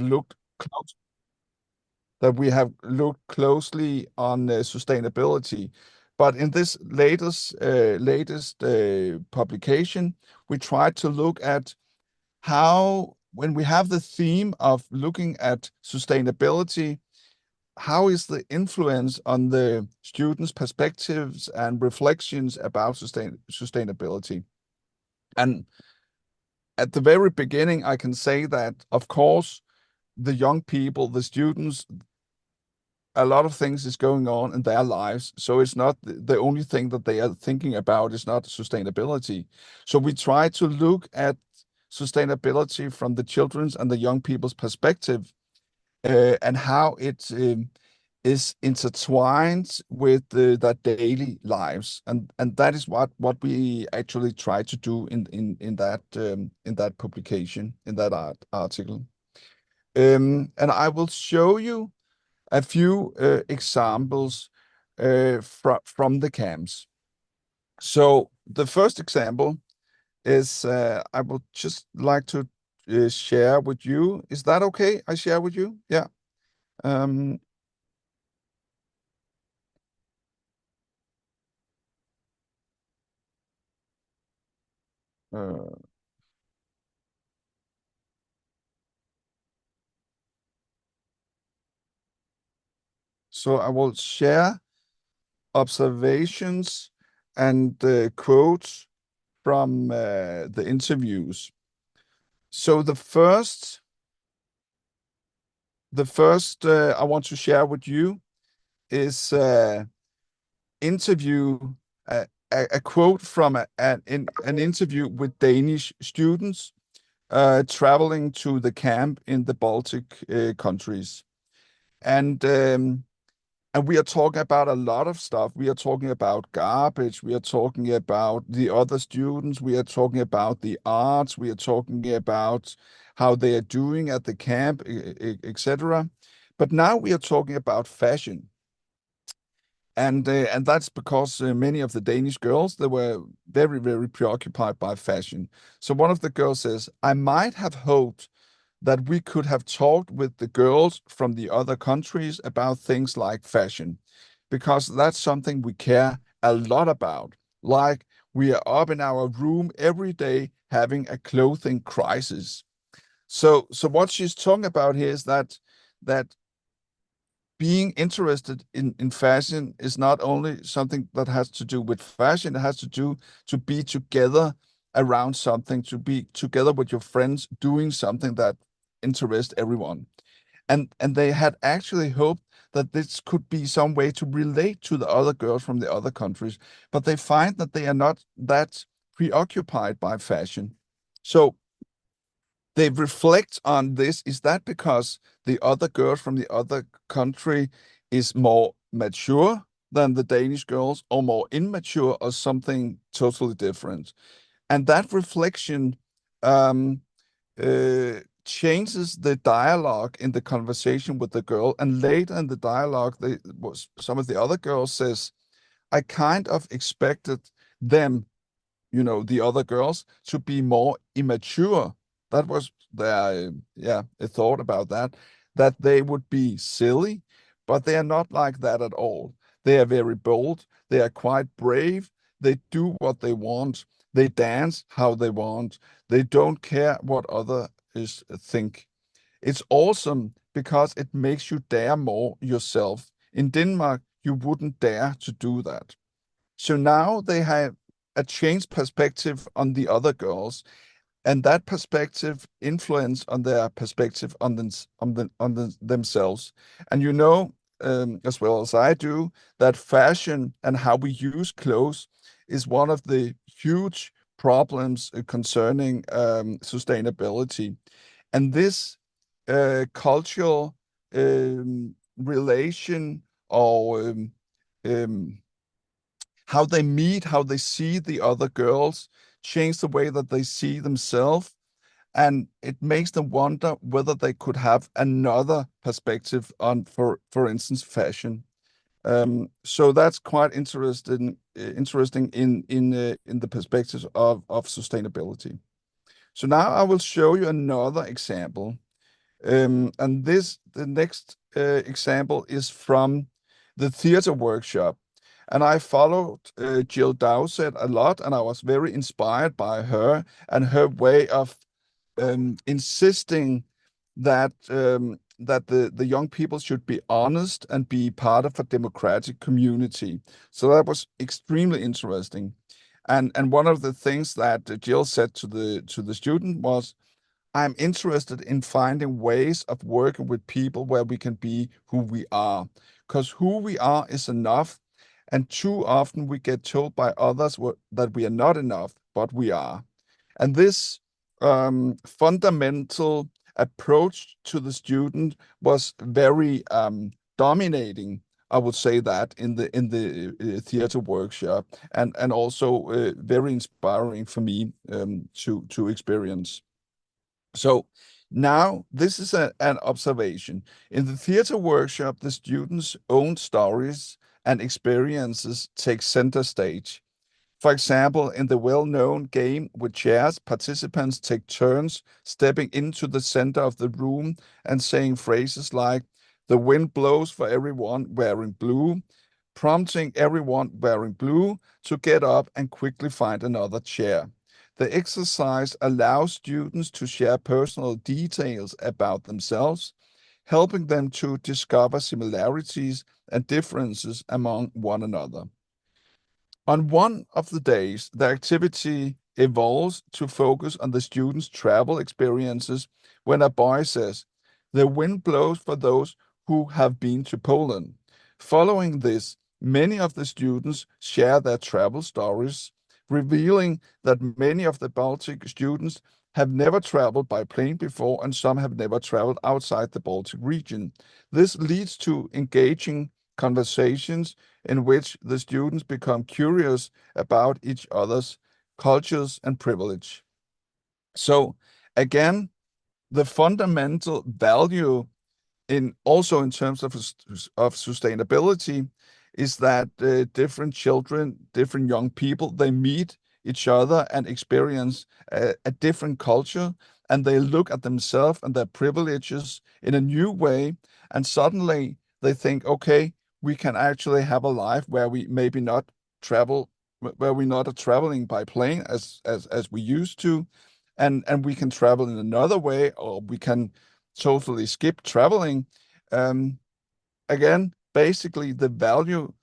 looked close, closely on sustainability. But in this latest publication, we tried to look at how, when we have the theme of looking at sustainability, how is the influence on the students' perspectives and reflections about sustainability? And at the very beginning, I can say that, of course, the young people, the students, a lot of things is going on in their lives. So it's not the only thing that they are thinking about is not sustainability. So we try to look at sustainability from the children's and the young people's perspective, and how it is intertwined with their daily lives, and that is what we actually try to do in that publication, in that article. And I will show you a few examples from the camps. So the first example is, I would just like to share with you. Is that okay? I share with you? Yeah. Uh, so I will share observations and quotes from the interviews. So the first I want to share with you is interview a quote from an interview with Danish students traveling to the camp in the Baltic countries. And we are talking about a lot of stuff. We are talking about garbage. We are talking about the other students. We are talking about the arts. We are talking about how they are doing at the camp, etc. But now we are talking about fashion. And that's because many of the Danish girls, they were very, very preoccupied by fashion. So one of the girls says, I might have hoped that we could have talked with the girls from the other countries about things like fashion, because that's something we care a lot about. Like, we are up in our room every day having a clothing crisis. So what she's talking about here is that being interested in fashion is not only something that has to do with fashion, it has to do to be together around something, to be together with your friends doing something that interests everyone. And they had actually hoped that this could be some way to relate to the other girls from the other countries, but they find that they are not that preoccupied by fashion. So they reflect on this. Is that because the other girls from the other country is more mature than the Danish girls, or more immature, or something totally different? And that reflection changes the dialogue in the conversation with the girl. And later in the dialogue, some of the other girls says, I kind of expected them, the other girls, to be more immature. That was their, a thought about that they would be silly, but they are not like that at all. They are very bold. They are quite brave. They do what they want. They dance how they want. They don't care what others think. It's awesome because it makes you dare more yourself. In Denmark, you wouldn't dare to do that. So now they have a changed perspective on the other girls, and that perspective influence on their perspective on themselves. And as well as I do, that fashion and how we use clothes is one of the huge problems concerning sustainability. And this cultural relation, or how they meet, how they see the other girls, change the way that they see themselves. And it makes them wonder whether they could have another perspective on, for instance, fashion. So that's quite interesting in the perspective of sustainability. So now I will show you another example. And the next example is from the theater workshop. And I followed Jill Dowsett a lot, and I was very inspired by her and her way of insisting that that the young people should be honest and be part of a democratic community. So that was extremely interesting. And one of the things that Jill said to the student was, I'm interested in finding ways of working with people where we can be who we are, because who we are is enough. And too often we get told by others that we are not enough, but we are. And this fundamental approach to the student was very dominating, I would say, that in the theater workshop, and also very inspiring for me to experience. So now this is an observation. In the theater workshop, the students' own stories and experiences take center stage. For example, in the well-known game with chairs, participants take turns stepping into the center of the room and saying phrases like, "The wind blows for everyone wearing blue," prompting everyone wearing blue to get up and quickly find another chair. The exercise allows students to share personal details about themselves, helping them to discover similarities and differences among one another. On one of the days, the activity evolves to focus on the students' travel experiences when a boy says, "The wind blows for those who have been to Poland." Following this, many of the students share their travel stories, revealing that many of the Baltic students have never traveled by plane before, and some have never traveled outside the Baltic region. This leads to engaging conversations in which the students become curious about each other's cultures and privilege. So again, the fundamental value in also in terms of sustainability is that different children, different young people, they meet each other and experience a different culture, and they look at themselves and their privileges in a new way, and suddenly they think, okay, we can actually have a life where we maybe not travel, where we're not traveling by plane as we used to, and we can travel in another way, or we can totally skip traveling. Again, basically, the value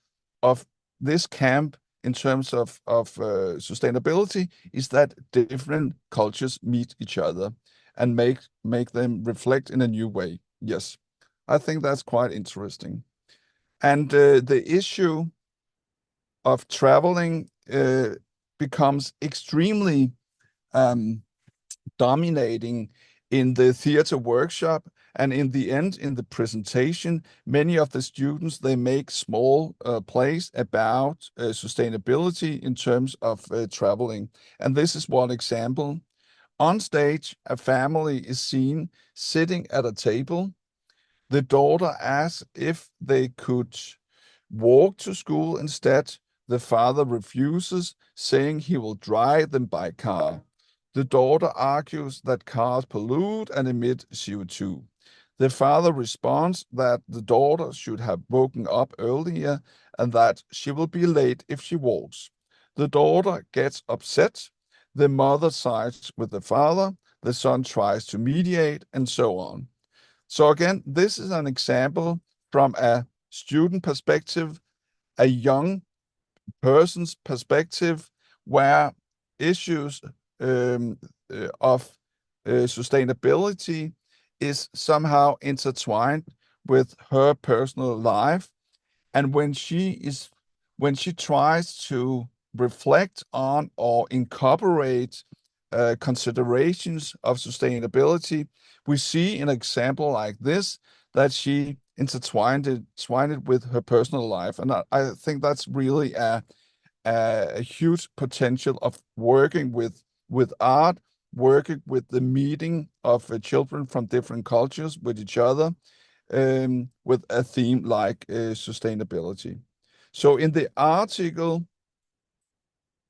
of this camp in terms of sustainability is that different cultures meet each other and make them reflect in a new way. Yes, I think that's quite interesting. And the issue of traveling becomes extremely dominating in the theater workshop, and in the end, in the presentation, many of the students, they make small plays about sustainability in terms of traveling. And this is one example. On stage, a family is seen sitting at a table. The daughter asks if they could walk to school instead. The father refuses, saying he will drive them by car. The daughter argues that cars pollute and emit CO2. The father responds that the daughter should have woken up earlier and that she will be late if she walks. The daughter gets upset. The mother sides with the father. The son tries to mediate, and so on. So again, this is an example from a student perspective, a young person's perspective, where issues of sustainability is somehow intertwined with her personal life. And when she tries to reflect on or incorporate considerations of sustainability, we see an example like this, that she intertwined it with her personal life. And I think that's really a huge potential of working with art, working with the meeting of children from different cultures with each other, with a theme like sustainability. So in the article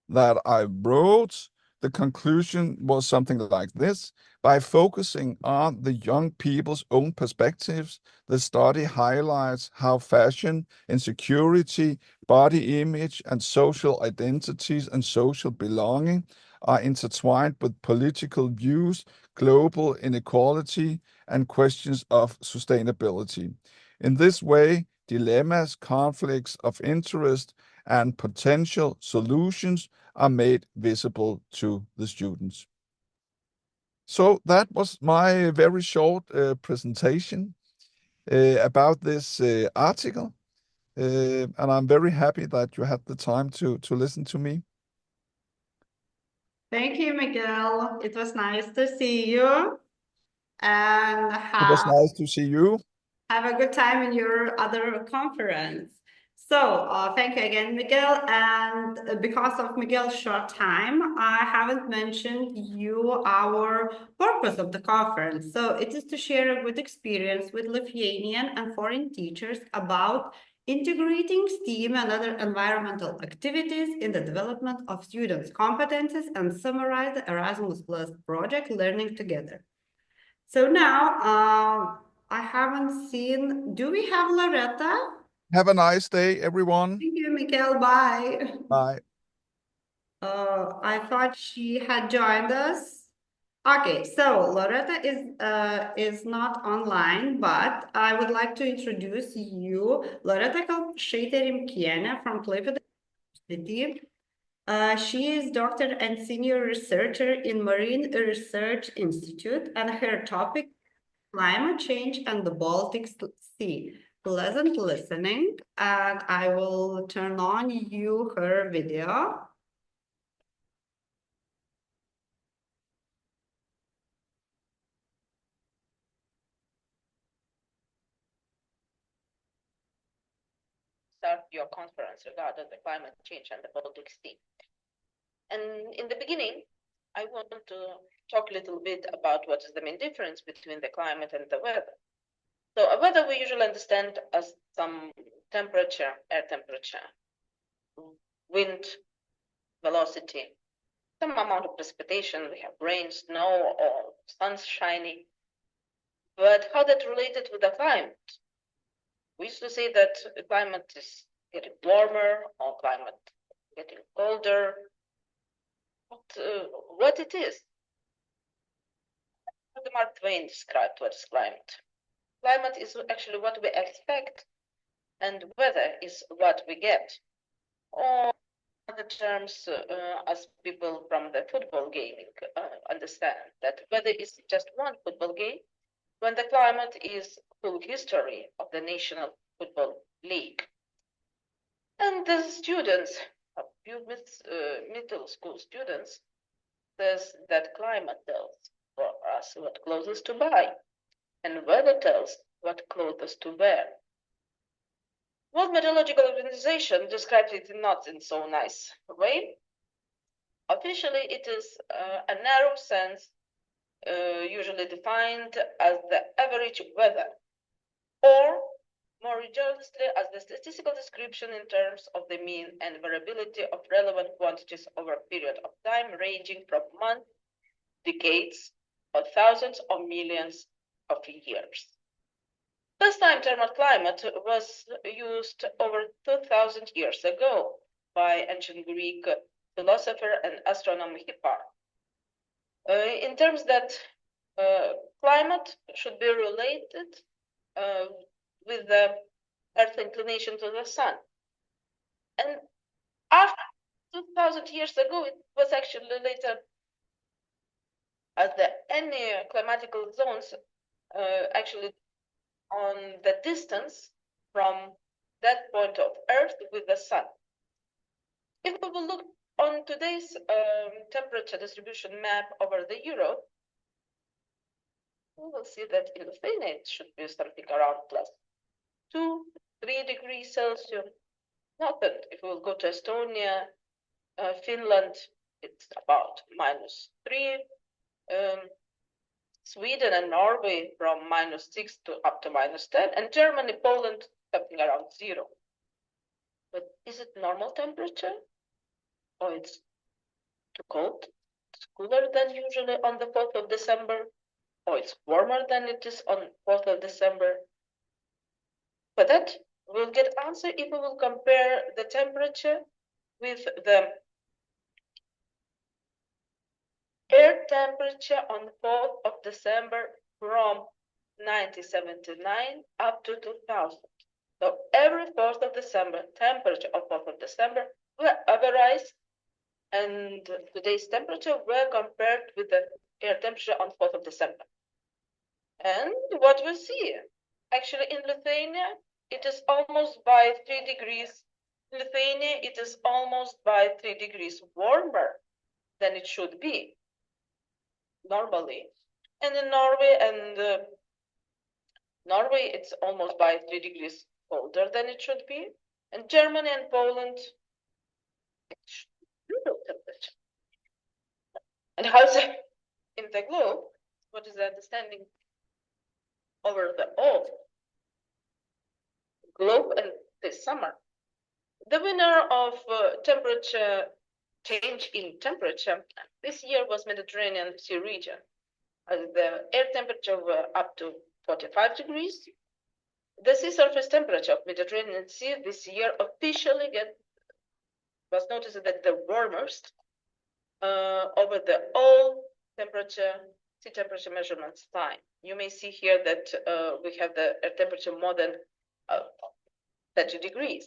that I wrote, the conclusion was something like this: by focusing on the young people's own perspectives, the study highlights how fashion, insecurity, body image, and social identities and social belonging are intertwined with political views, global inequality, and questions of sustainability. In this way, dilemmas, conflicts of interest, and potential solutions are made visible to the students. So that was my very short presentation about this article. And I'm very happy that you had the time to listen to me. Thank you, Miguel. It was nice to see you, and It was nice to see you. have a good time in your other conference. So thank you again, Miguel. And because of Miguel's short time, I haven't mentioned you our purpose of the conference. So it is to share a good experience with Lithuanian and foreign teachers about integrating STEAM and other environmental activities in the development of students' competences and summarize the Erasmus Plus project Learning Together. So now, I haven't seen, do we have Loretta? Have a nice day, everyone. Thank you, Mikhail, bye. Bye. I thought she had joined us. Okay, so Loretta is not online, but I would like to introduce you, Loretta Kalpšaitė-Rimkienė from Klaipėdos University. She is doctor and senior researcher in Marine Research Institute, and her topic climate change and the Baltic Sea. Pleasant listening, and I will turn on her video. Start your conference regarding the climate change and the Baltic Sea. And in the beginning, I want to talk a little bit about what is the main difference between the climate and the weather. So a weather we usually understand as some temperature, air temperature, wind velocity, some amount of precipitation. We have rain, snow, or sun's shining. But how that related with the climate? We used to say that the climate is getting warmer or climate getting colder. What it is? Mark Twain described what is climate. Climate is actually what we expect, and weather is what we get. Or other terms, as people from the football gaming understand, that weather is just one football game, when the climate is full history of the National Football League. And the students, a few middle school students, says that climate tells for us what clothes to buy, and weather tells what clothes to wear. World Meteorological Organization describes it not in so nice way. Officially, it is a narrow sense, usually defined as the average weather, or more rigorously as the statistical description in terms of the mean and variability of relevant quantities over a period of time ranging from months, decades, or thousands or millions of years. First time term of climate was used over 2,000 years ago by ancient Greek philosopher and astronomer Hipparchus. In terms that climate should be related with the Earth's inclination to the sun. And after 2,000 years ago, it was actually later as any climatical zones actually on the distance from that point of Earth with the sun. If we will look on today's temperature distribution map over the Europe, we will see that in Lithuania it should be something around +2, 3 degrees Celsius. Nothing. If we will go to Estonia, Finland, it's about -3. Sweden and Norway from -6 to up to -10, and Germany, Poland, something around 0. But is it normal temperature? Or it's too cold, cooler than usually on the 4th of December, or it's warmer than it is on 4th of December. For that, we'll get answer if we will compare the temperature with the air temperature on 4th of December from 1979 up to 2000. So every 4th of December, temperature of 4th of December were averaged, and today's temperature were compared with the air temperature on 4th of December. And what we see, actually in Lithuania, it is almost by 3 degrees. In Lithuania, it is almost by 3 degrees warmer than it should be normally. And in Norway, it's almost by 3 degrees colder than it should be. And Germany and Poland, it's brutal temperature. And how's it in the globe? What is the understanding over the whole globe and this summer? The winner of temperature change in temperature this year was Mediterranean Sea region. The air temperature were up to 45 degrees. The sea surface temperature of Mediterranean Sea this year officially was noticed that the warmest over the all sea temperature measurements time. You may see here that we have the air temperature more than 30 degrees.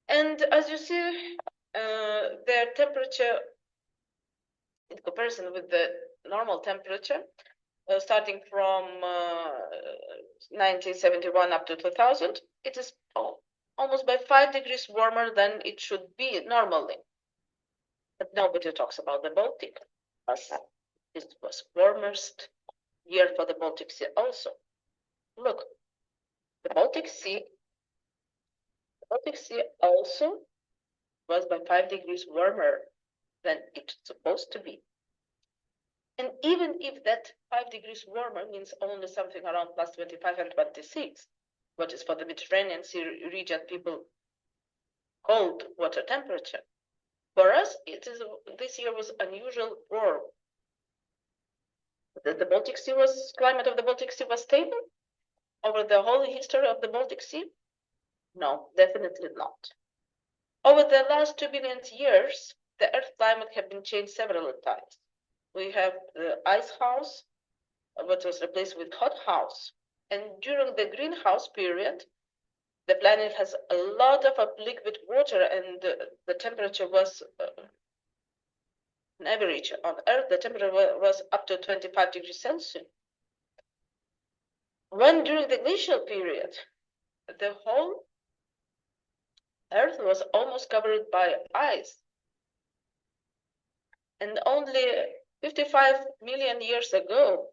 And as you see, their temperature in comparison with the normal temperature, starting from 1971 up to 2000, it is almost by 5 degrees warmer than it should be normally. But nobody talks about the Baltic, as it was warmest year for the Baltic Sea also. Look, the Baltic Sea also was by 5 degrees warmer than it's supposed to be. And even if that 5 degrees warmer means only something around plus 25 and 26, what is for the Mediterranean Sea region people cold water temperature, for us this year was unusual warm. The Baltic Sea climate of the Baltic Sea was stable over the whole history of the Baltic Sea? No, definitely not. Over the last 2 billion years, the Earth climate has been changed several times. We have the ice house, which was replaced with hot house. And during the greenhouse period, the planet has a lot of liquid water, and the temperature was, on average, on Earth, the temperature was up to 25 degrees Celsius. When during the glacial period, the whole Earth was almost covered by ice. And only 55 million years ago,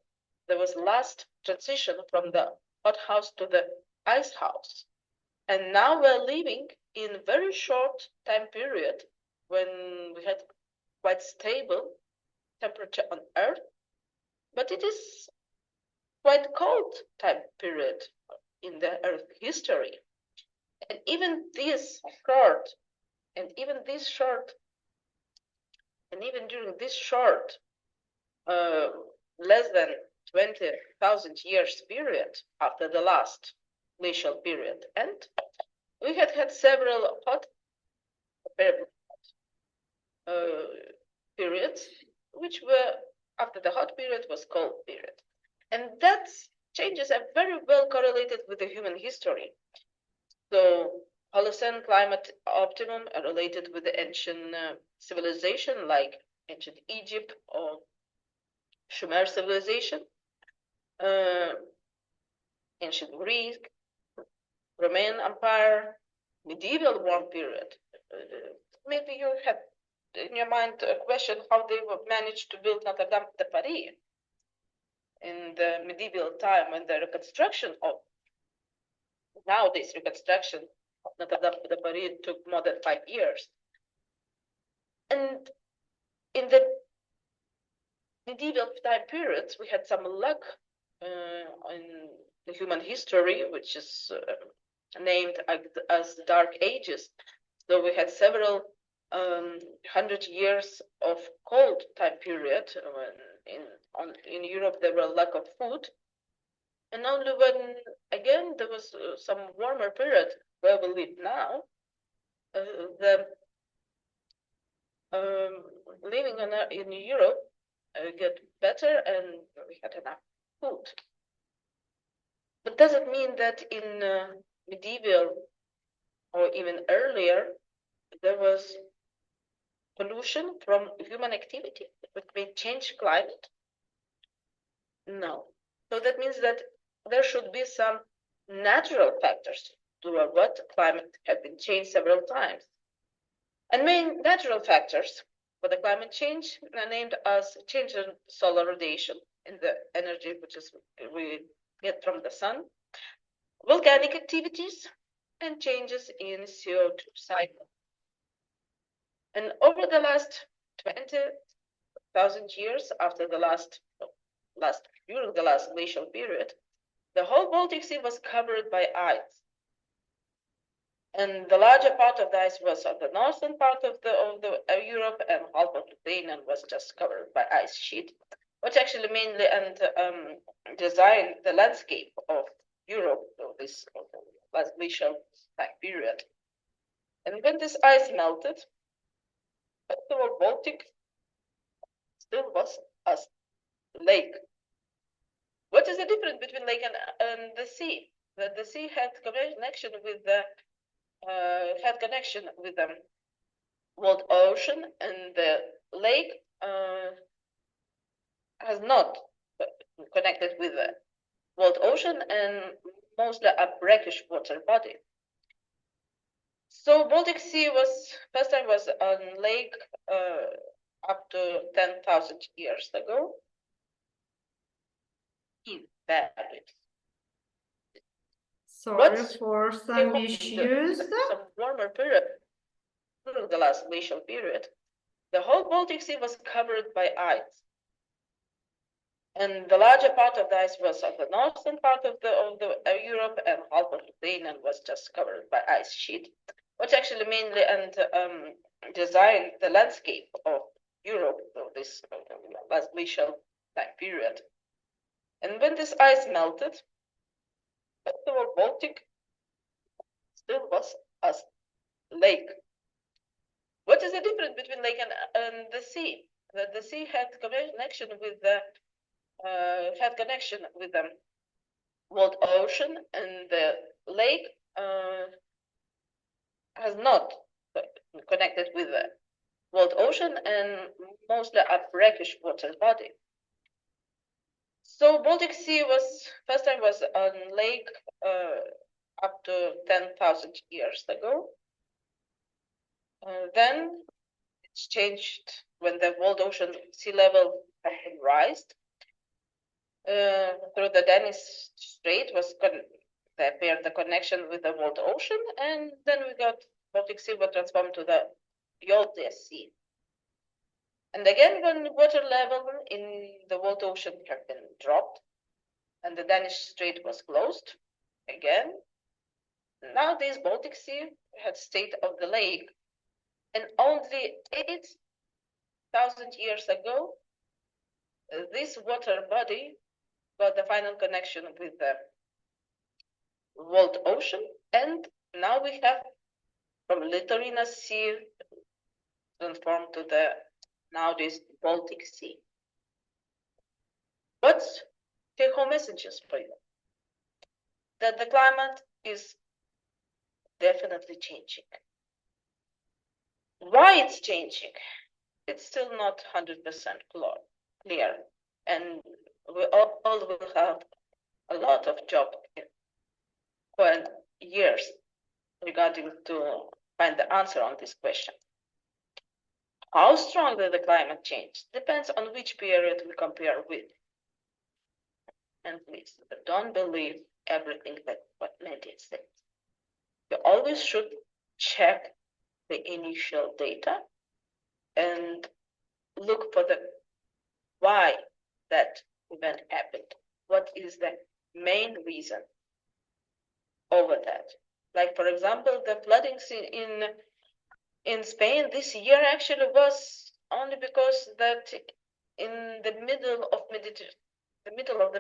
there was last transition from the hot house to the ice house. And now we're living in a very short time period when we had quite stable temperature on Earth, but it is quite cold time period in the Earth history. And even during this short, less than 20,000 years period after the last glacial period, and we had several hot periods, which were after the hot period was cold period, and that changes are very well correlated with the human history. So Holocene climate optimum are related with the ancient civilization like ancient Egypt or Sumer civilization, ancient Greek, Roman Empire, medieval warm period. Maybe you have in your mind a question how they managed to build Notre Dame de Paris in the medieval time, and the reconstruction of nowadays reconstruction of Notre Dame de Paris took more than 5 years. And in the medieval time periods, we had some luck in the human history, which is named as the Dark Ages. So we had several 100 years of cold time period when in Europe there were lack of food, and only when again there was some warmer period where we live now, the living in Europe get better and we had enough food. But does it mean that in medieval or even earlier there was pollution from human activity which may change climate? No. So that means that there should be some natural factors to what climate have been changed several times. And main natural factors for the climate change are named as change in solar radiation in the energy which is we get from the sun, volcanic activities, and changes in CO2 cycle. And over the last 20,000 years after the during the last glacial period, the whole Baltic Sea was covered by ice. And the larger part of the ice was on the northern part of Europe, and half of Lithuania was just covered by ice sheet, which actually mainly designed the landscape of Europe of this last glacial time period. And when this ice melted, the whole Baltic still was a lake. What is the difference between lake and the sea? That the sea had connection with the world ocean, and the lake has not connected with the world ocean and mostly a brackish water body. So Baltic Sea first time was on lake up to 10,000 years ago. Sorry for some issues. Some warmer period during the last glacial period, the whole Baltic Sea was covered by ice. And the larger part of the ice was on the northern part of Europe, and half of Lithuania was just covered by ice sheet, which actually mainly designed the landscape of Europe of this last glacial time period. And when this ice melted, the whole Baltic still was a lake. What is the difference between lake and the sea? That the sea had connection with the world ocean, and the lake has not connected with the world ocean and mostly a brackish water body. So Baltic Sea first time was on lake up to 10,000 years ago. Then it's changed when the world ocean sea level had rised. Through the Danish Strait there appeared the connection with the world ocean, and then we got Baltic Sea was transformed to the Yalta Sea. And again, when water level in the world ocean had been dropped, and the Danish Strait was closed again, now this Baltic Sea had state of the lake, and only 8,000 years ago, this water body got the final connection with the world ocean, and now we have from Lithuania Sea transformed to the nowadays Baltic Sea. What take-home messages for you? That the climate is definitely changing. Why it's changing? It's still not 100% clear, and we all will have a lot of job for years regarding to find the answer on this question. How strongly the climate change depends on which period we compare with. And please don't believe everything that what media says. You always should check the initial data and look for the why that event happened. What is the main reason over that? Like, for example, the floodings in in Spain this year actually was only because that in the middle of the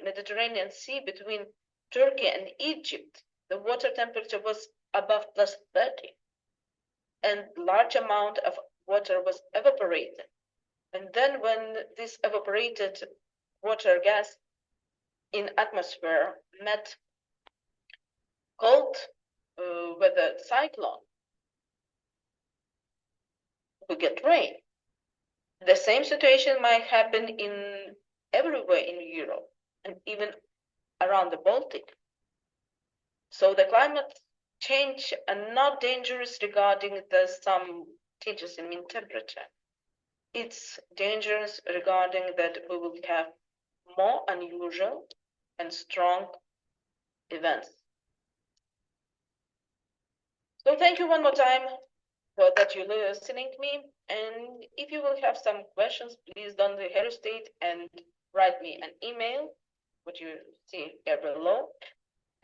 Mediterranean Sea between Turkey and Egypt, the water temperature was above +30, and large amount of water was evaporated. And then when this evaporated water gas in atmosphere met cold weather cyclone, we get rain. The same situation might happen in everywhere in Europe and even around the Baltic. So the climate change are not dangerous regarding some changes in mean temperature. It's dangerous regarding that we will have more unusual and strong events. So thank you one more time for that you're listening to me. And if you will have some questions, please don't hesitate and write me an email, what you see here below.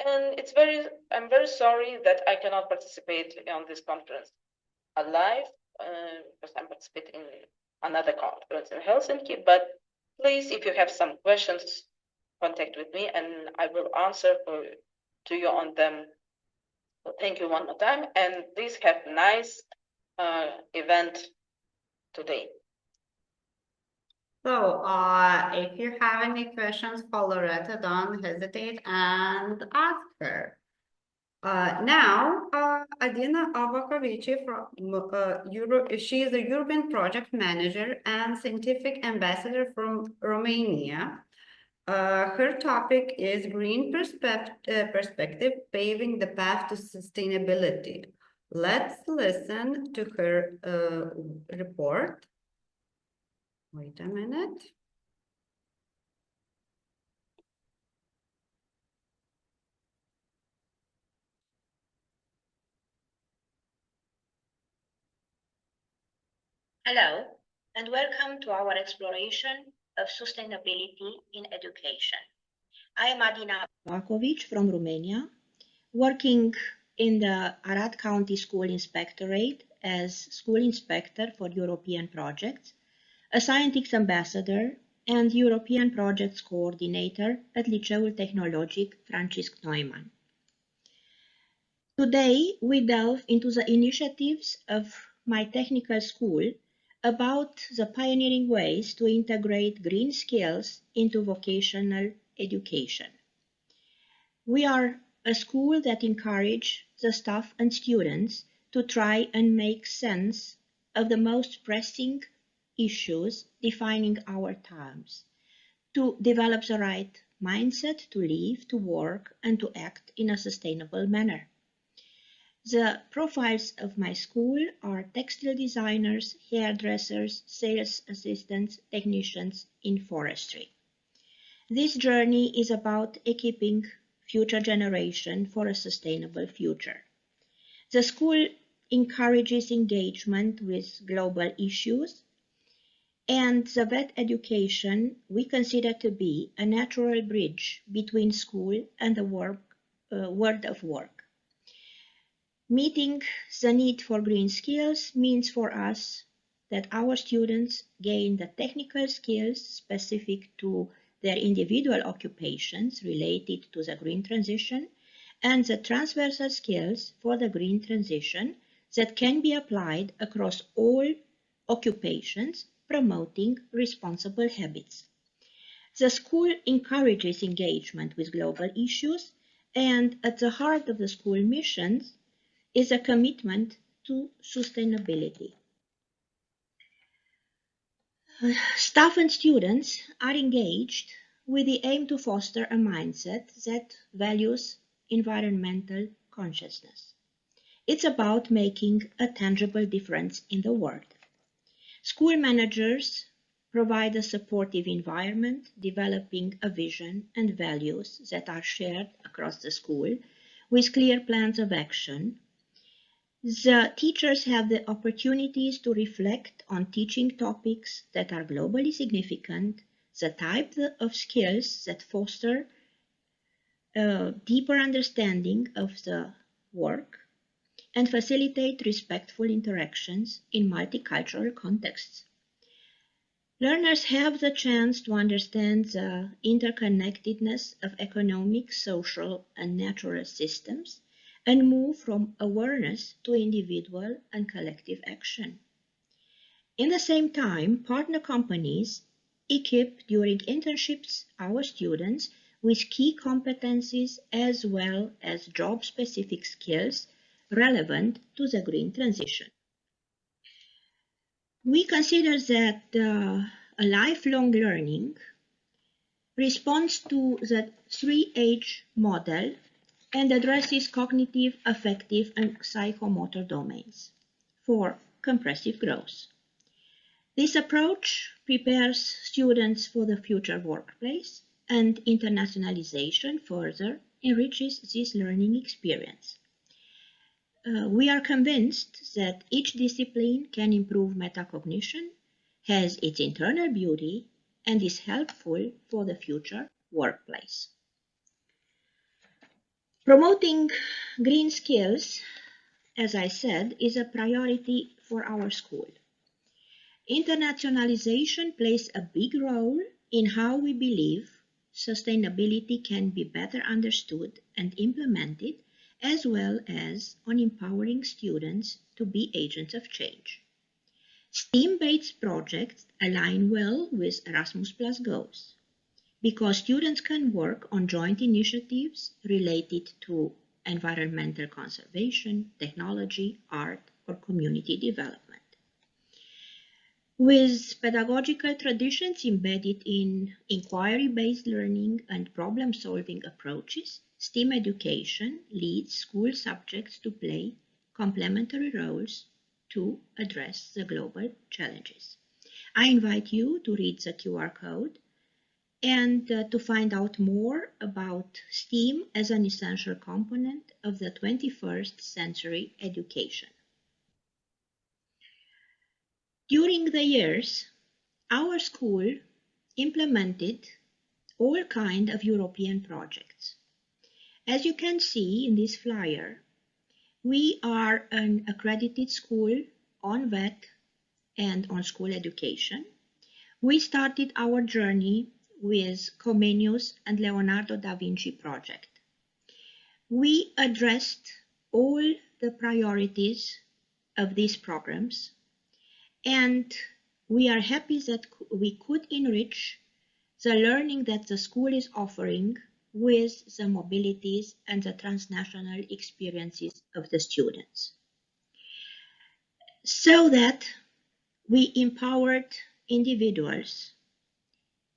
And I'm very sorry that I cannot participate on this conference live because I'm participating in another conference in Helsinki. But please, if you have some questions, contact with me and I will answer to you on them. So thank you one more time, and please have a nice event today. So, if you have any questions for Loretta, don't hesitate and ask her. Now, Adina Abakovici from she is a European project manager and scientific ambassador from Romania. Her topic is Green Perspective, Paving the Path to Sustainability. Let's listen to her report. Wait a minute. Hello, and welcome to our exploration of sustainability in education. I am Adina Abakovici from Romania, working in the Arad County School Inspectorate as School Inspector for European Projects, a Scientific Ambassador, and European Projects Coordinator at Liceul Tehnologic Francisc Neumann. Today, we delve into the initiatives of my technical school about the pioneering ways to integrate green skills into vocational education. We are a school that encourages the staff and students to try and make sense of the most pressing issues defining our times, to develop the right mindset to live, to work, and to act in a sustainable manner. The profiles of my school are textile designers, hairdressers, sales assistants, technicians in forestry. This journey is about equipping future generations for a sustainable future. The school encourages engagement with global issues, and the vet education we consider to be a natural bridge between school and the world of work. Meeting the need for green skills means for us that our students gain the technical skills specific to their individual occupations related to the green transition and the transversal skills for the green transition that can be applied across all occupations, promoting responsible habits. The school encourages engagement with global issues, and at the heart of the school missions is a commitment to sustainability. Staff and students are engaged with the aim to foster a mindset that values environmental consciousness. It's about making a tangible difference in the world. School managers provide a supportive environment, developing a vision and values that are shared across the school with clear plans of action. The teachers have the opportunities to reflect on teaching topics that are globally significant, the type of skills that foster a deeper understanding of the work, and facilitate respectful interactions in multicultural contexts. Learners have the chance to understand the interconnectedness of economic, social, and natural systems and move from awareness to individual and collective action. In the same time, partner companies equip during internships our students with key competencies as well as job-specific skills relevant to the green transition. We consider that a lifelong learning responds to the 3H model and addresses cognitive, affective, and psychomotor domains for compressive growth. This approach prepares students for the future workplace, and internationalization further enriches this learning experience. We are convinced that each discipline can improve metacognition, has its internal beauty, and is helpful for the future workplace. Promoting green skills, as I said, is a priority for our school. Internationalization plays a big role in how we believe sustainability can be better understood and implemented, as well as on empowering students to be agents of change. STEAM-based projects align well with Erasmus Plus goals, because students can work on joint initiatives related to environmental conservation, technology, art, or community development. With pedagogical traditions embedded in inquiry-based learning and problem-solving approaches, STEAM education leads school subjects to play complementary roles to address the global challenges. I invite you to read the QR code and to find out more about STEAM as an essential component of the 21st century education. During the years, our school implemented all kinds of European projects. As you can see in this flyer, we are an accredited school on VET and on school education. We started our journey with Comenius and Leonardo da Vinci project. We addressed all the priorities of these programs, and we are happy that we could enrich the learning that the school is offering with the mobilities and the transnational experiences of the students, so that we empowered individuals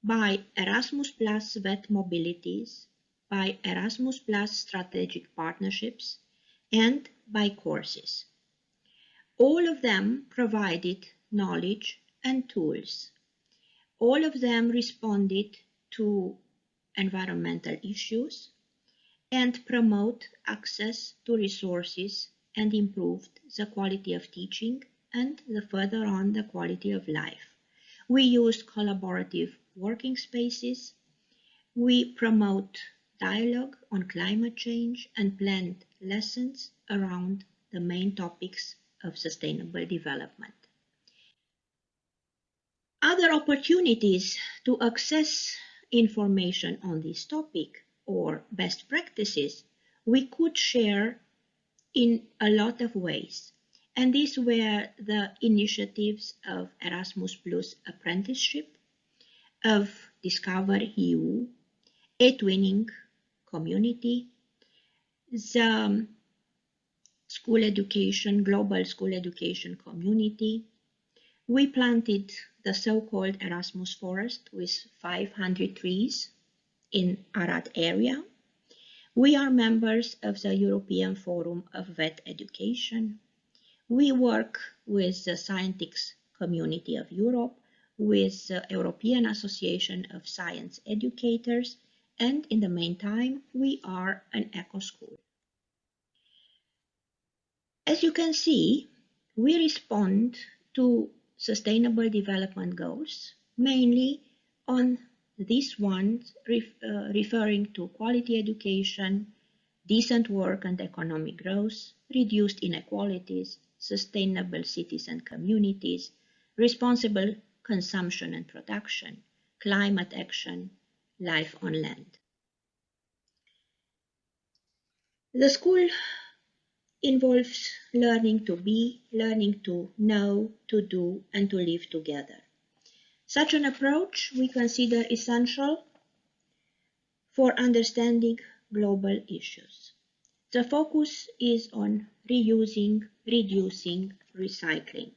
by Erasmus Plus VET mobilities, by Erasmus Plus strategic partnerships, and by courses. All of them provided knowledge and tools. All of them responded to environmental issues and promote access to resources and improved the quality of teaching and further on the quality of life. We used collaborative working spaces. We promote dialogue on climate change and planned lessons around the main topics of sustainable development. Other opportunities to access information on this topic or best practices we could share in a lot of ways, and these were the initiatives of Erasmus Plus apprenticeship, of Discover EU, a twinning community, the school education, global school education community. We planted the so-called Erasmus forest with 500 trees in Arad area. We are members of the European Forum of VET Education. We work with the Scientific Community of Europe, with the European Association of Science Educators, and in the meantime, we are an eco school. As you can see, we respond to Sustainable Development Goals, mainly on these ones referring to quality education, decent work and economic growth, reduced inequalities, sustainable cities and communities, responsible consumption and production, climate action, life on land. The school involves learning to be, learning to know, to do, and to live together. Such an approach we consider essential for understanding global issues. The focus is on reusing, reducing, recycling.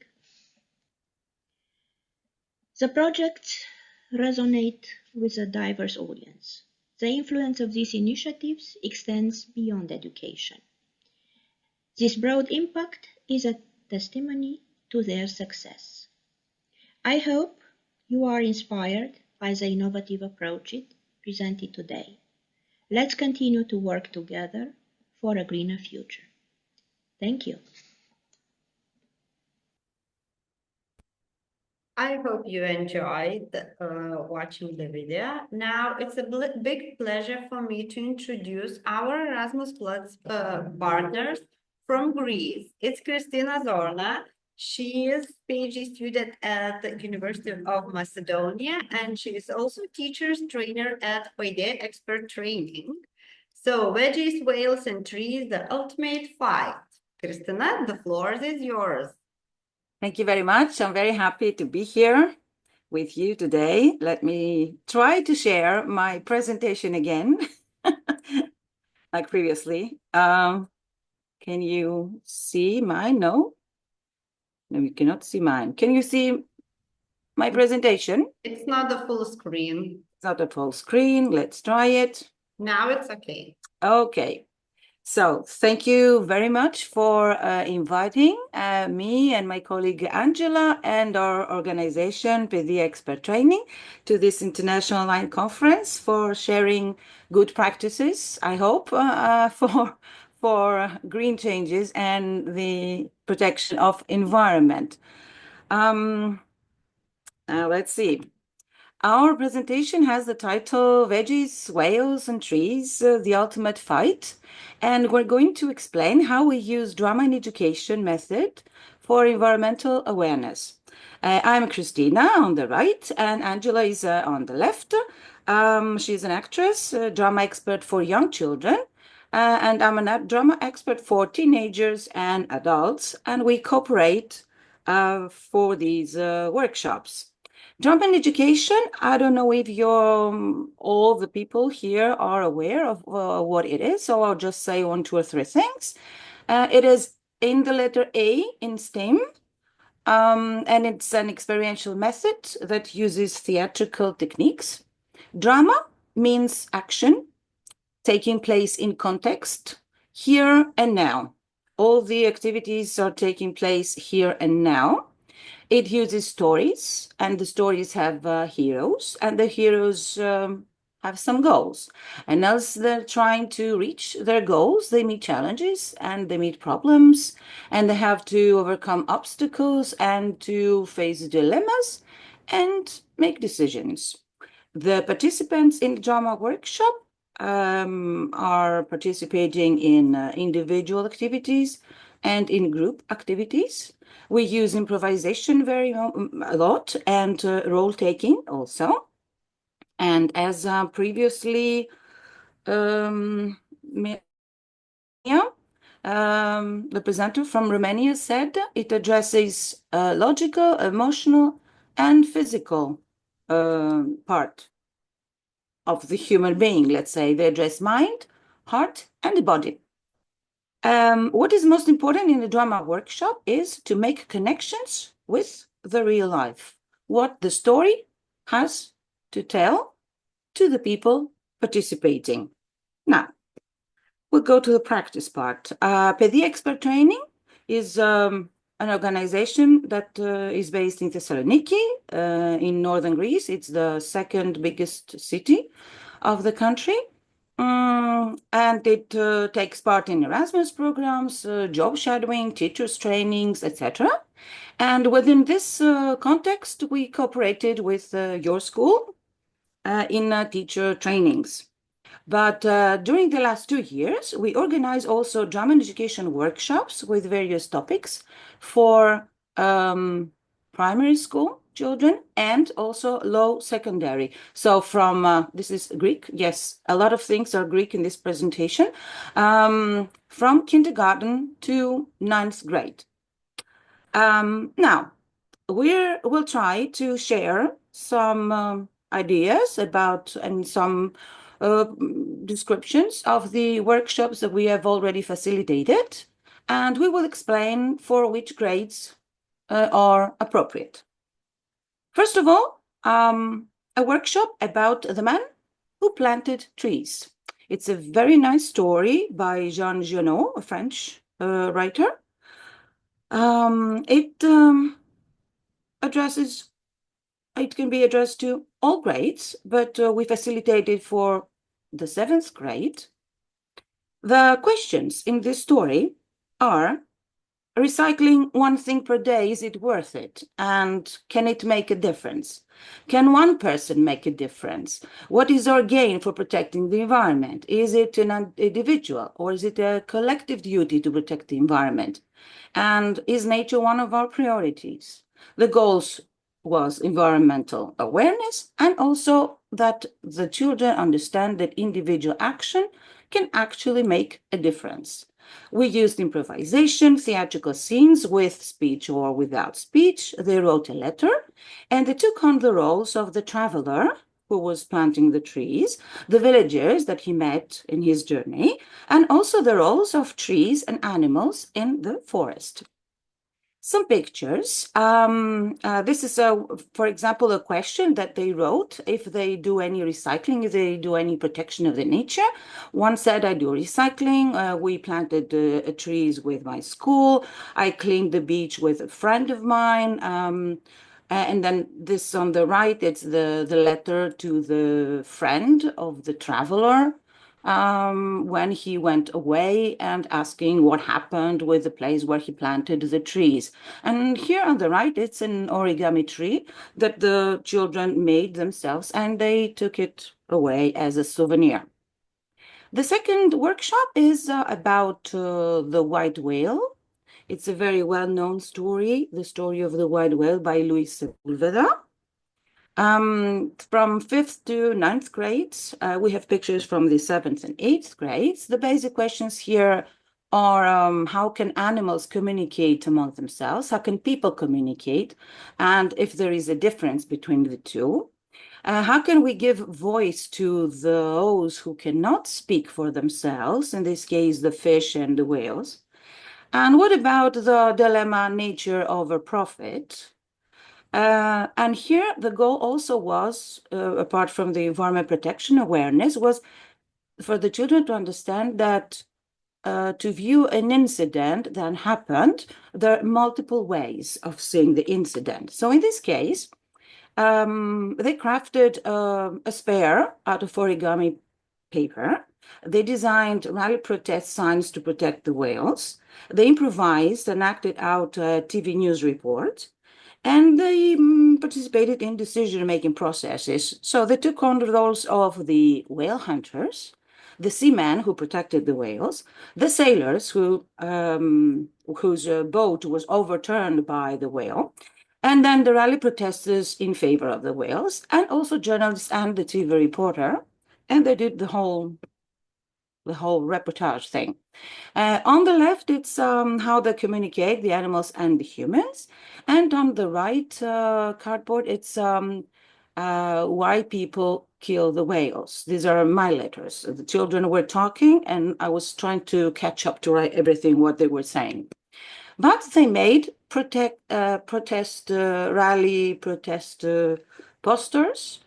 The projects resonate with a diverse audience. The influence of these initiatives extends beyond education. This broad impact is a testimony to their success. I hope you are inspired by the innovative approaches presented today. Let's continue to work together for a greener future. Thank you. I hope you enjoyed watching the video. Now it's a big pleasure for me to introduce our Erasmus Plus partners from Greece. It's Christina Zorna. She is PhD student at the University of Macedonia, and she is also teacher's trainer at Idea Expert Training. So veggies, whales, and trees, the ultimate fight. Christina, the floor is yours. Thank you very much. I'm very happy to be here with you today. Let me try to share my presentation again, like previously. Can you see mine? No? No, you cannot see mine. Can you see my presentation? It's not the full screen. It's not a full screen. Let's try it. Now it's okay. Okay. So thank you very much for inviting me and my colleague Angela and our organization, PD Expert Training, to this international online conference for sharing good practices, I hope, for green changes and the protection of environment. Now let's see. Our presentation has the title Veggies, Whales and Trees, The Ultimate Fight. And we're going to explain how we use drama in education method for environmental awareness. I'm Christina on the right and Angela is on the left. She's an actress, drama expert for young children. And I'm a drama expert for teenagers and adults. And we cooperate for these workshops. Drama in education, I don't know if all the people here are aware of what it is, so I'll just say 1, 2, or 3 things. It is in the letter A in STEM, and it's an experiential method that uses theatrical techniques. Drama means action, taking place in context, here and now. All the activities are taking place here and now. It uses stories, and the stories have heroes, and the heroes have some goals. And as they're trying to reach their goals, they meet challenges and they meet problems, and they have to overcome obstacles and to face dilemmas and make decisions. The participants in the drama workshop are participating in individual activities and in group activities. We use improvisation a lot and role-taking also. And as previously, the presenter from Romania said, it addresses logical, emotional, and physical part of the human being, let's say. They address mind, heart, and the body. What is most important in the drama workshop is to make connections with the real life, what the story has to tell to the people participating. Now, we'll go to the practice part. PD Expert Training is an organization that is based in Thessaloniki, in northern Greece. It's the 2nd biggest city of the country. And it takes part in Erasmus programs, job shadowing, teachers trainings, etc. And within this context, we cooperated with your school in teacher trainings. But during the last 2 years, we organize also German education workshops with various topics for primary school children and also low secondary. So from, this is Greek, yes, a lot of things are Greek in this presentation, from kindergarten to 9th grade. Now, we'll try to share some ideas about and some descriptions of the workshops that we have already facilitated, and we will explain for which grades are appropriate. First of all, a workshop about the man who planted trees. It's a very nice story by Jean Genot, a French writer. It can be addressed to all grades, but we facilitated for the 7th grade. The questions in this story are: recycling 1 thing per day, is it worth it? And can it make a difference? Can one person make a difference? What is our gain for protecting the environment? Is it an individual or is it a collective duty to protect the environment? And is nature one of our priorities? The goals was environmental awareness, and also that the children understand that individual action can actually make a difference. We used improvisation, theatrical scenes with speech or without speech. They wrote a letter, and they took on the roles of the traveler who was planting the trees, the villagers that he met in his journey, and also the roles of trees and animals in the forest. Some pictures. This is, for example, a question that they wrote: if they do any recycling, if they do any protection of the nature. One said, I do recycling. We planted trees with my school. I cleaned the beach with a friend of mine. And then this on the right, it's the letter to the friend of the traveler. When he went away and asking what happened with the place where he planted the trees. And here on the right, it's an origami tree that the children made themselves, and they took it away as a souvenir. The second workshop is about the white whale. It's a very well-known story, the story of the white whale by Luis Sepúlveda. From 5th to 9th grades, we have pictures from the 7th and 8th grades. The basic questions here are how can animals communicate among themselves? How can people communicate? And if there is a difference between the two? How can we give voice to those who cannot speak for themselves? In this case, the fish and the whales. And what about the dilemma nature over profit? And here the goal also was, apart from the environment protection awareness, was for the children to understand that to view an incident that happened, there are multiple ways of seeing the incident. So in this case, they crafted a spare out of origami paper. They designed rally protest signs to protect the whales. They improvised and acted out a TV news report. And they participated in decision-making processes. So they took on the roles of the whale hunters, the seamen who protected the whales, the sailors whose boat was overturned by the whale, and then the rally protesters in favor of the whales, and also journalists and the TV reporter. And they did the whole reportage thing. On the left, it's how they communicate, the animals and the humans. And on the right cardboard, it's why people kill the whales. These are my letters. The children were talking, and I was trying to catch up to write everything what they were saying. But they made protest posters,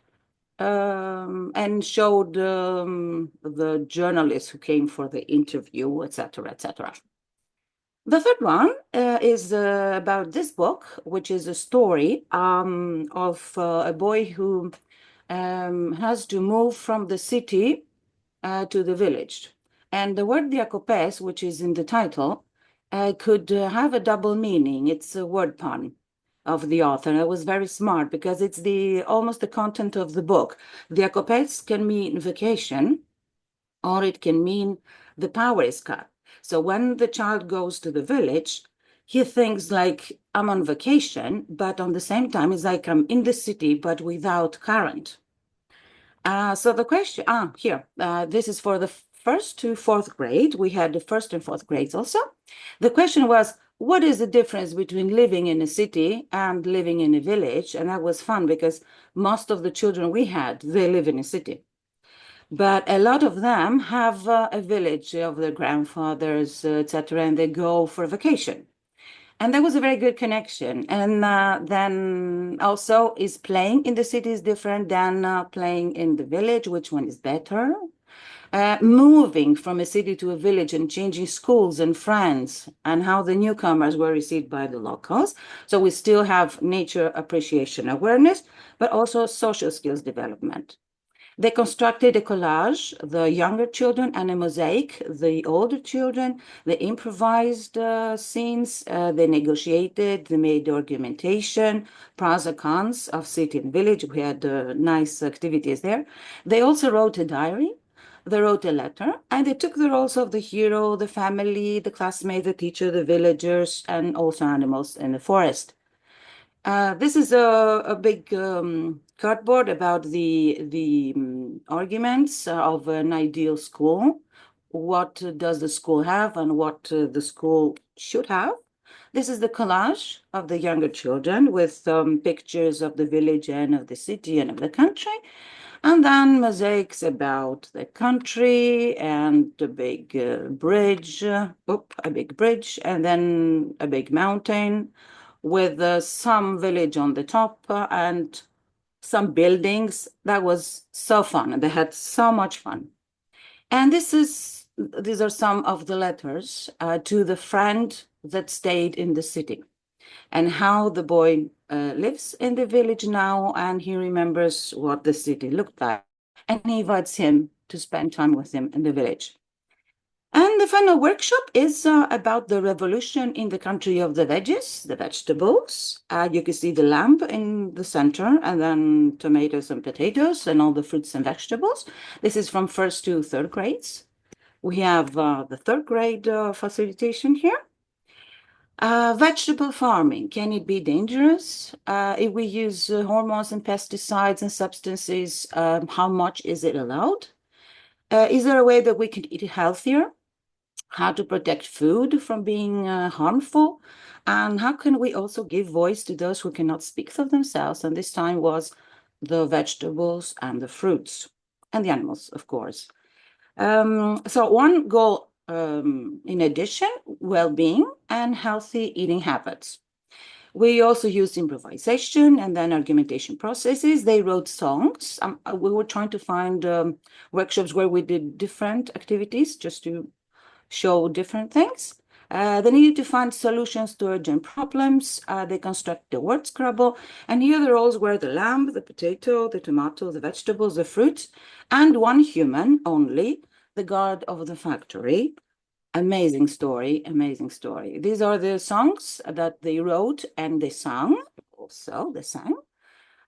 and showed the journalists who came for the interview, etc., etc. The third one is about this book, which is a story of a boy who has to move from the city to the village. And the word diakopes, which is in the title, could have a double meaning. It's a word pun of the author. It was very smart because it's almost the content of the book. Diakopes can mean vacation, or it can mean the power is cut. So when the child goes to the village, he thinks like, I'm on vacation, but on the same time, it's like I'm in the city, but without current. So the question, this is for the first to fourth grade. We had the first and fourth grades also. The question was, what is the difference between living in a city and living in a village? And that was fun because most of the children we had, they live in a city. But a lot of them have a village of their grandfathers, etc., and they go for vacation. And that was a very good connection. And then also, is playing in the city is different than playing in the village? Which one is better? Moving from a city to a village and changing schools and friends, and how the newcomers were received by the locals. So we still have nature appreciation awareness, but also social skills development. They constructed a collage, the younger children, and a mosaic, the older children. They improvised scenes, they negotiated, they made argumentation, pros and cons of city and village. We had nice activities there. They also wrote a diary. They wrote a letter, and they took the roles of the hero, the family, the classmate, the teacher, the villagers, and also animals in the forest. This is a big cardboard about the arguments of an ideal school. What does the school have and what the school should have? This is the collage of the younger children with pictures of the village and of the city and of the country. And then mosaics about the country and a big bridge, a big bridge, and then a big mountain with some village on the top and some buildings. That was so fun, and they had so much fun. And these are some of the letters to the friend that stayed in the city, and how the boy lives in the village now, and he remembers what the city looked like, and he invites him to spend time with him in the village. And the final workshop is about the revolution in the country of the veggies, the vegetables. You can see the lamb in the center, and then tomatoes and potatoes and all the fruits and vegetables. This is from first to third grades. We have the third grade facilitation here. Vegetable farming, can it be dangerous? If we use hormones and pesticides and substances, how much is it allowed? Is there a way that we can eat healthier? How to protect food from being harmful? And how can we also give voice to those who cannot speak for themselves? And this time was the vegetables and the fruits and the animals, of course. So one goal, in addition, well-being and healthy eating habits. We also used improvisation and then argumentation processes. They wrote songs. We were trying to find workshops where we did different activities just to show different things. They needed to find solutions to urgent problems. They construct the word Scrabble. And here the roles were the lamb, the potato, the tomato, the vegetables, the fruits, and one human only, the guard of the factory. Amazing story, amazing story. These are the songs that they wrote and they sang. Also, they sang.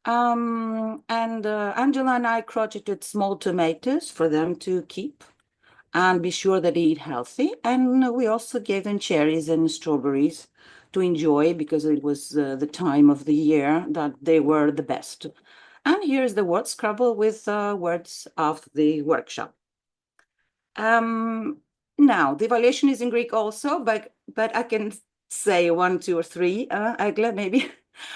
And Angela and I crotcheted small tomatoes for them to keep and be sure that they eat healthy. And we also gave them cherries and strawberries to enjoy because it was the time of the year that they were the best. And here's the word Scrabble with words of the workshop. Now, the evaluation is in Greek also, but I can say 1, 2, or 3, Agla, maybe.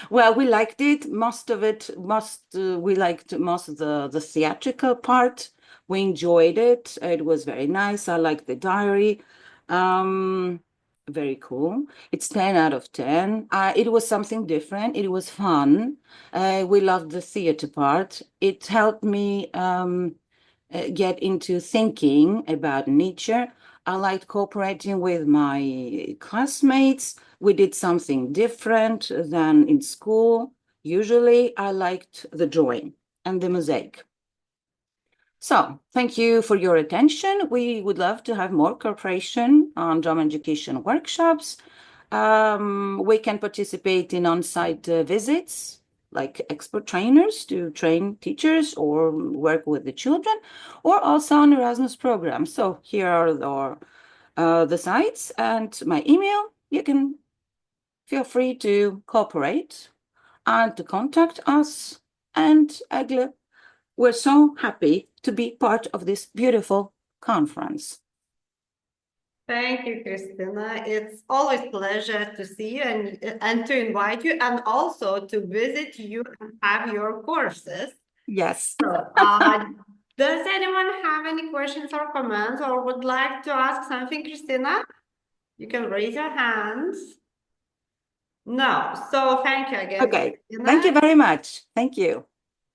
Well, we liked it. Most of it, we liked most of the theatrical part. We enjoyed it. It was very nice. I liked the diary. Very cool. It's 10 out of 10. It was something different. It was fun. We loved the theater part. It helped me get into thinking about nature. I liked cooperating with my classmates. We did something different than in school. Usually, I liked the drawing and the mosaic. So, thank you for your attention. We would love to have more cooperation on drama education workshops. We can participate in on-site visits like expert trainers to train teachers or work with the children, or also on Erasmus program. So here are the sites and my email. You can feel free to cooperate and to contact us. And Egle, we're so happy to be part of this beautiful conference. Thank you, Christina. It's always a pleasure to see you and to invite you, and also to visit you and have your courses. Yes. So, does anyone have any questions or comments or would like to ask something, Christina? You can raise your hands. No. So thank you again. Okay. Christina. Thank you very much. Thank you.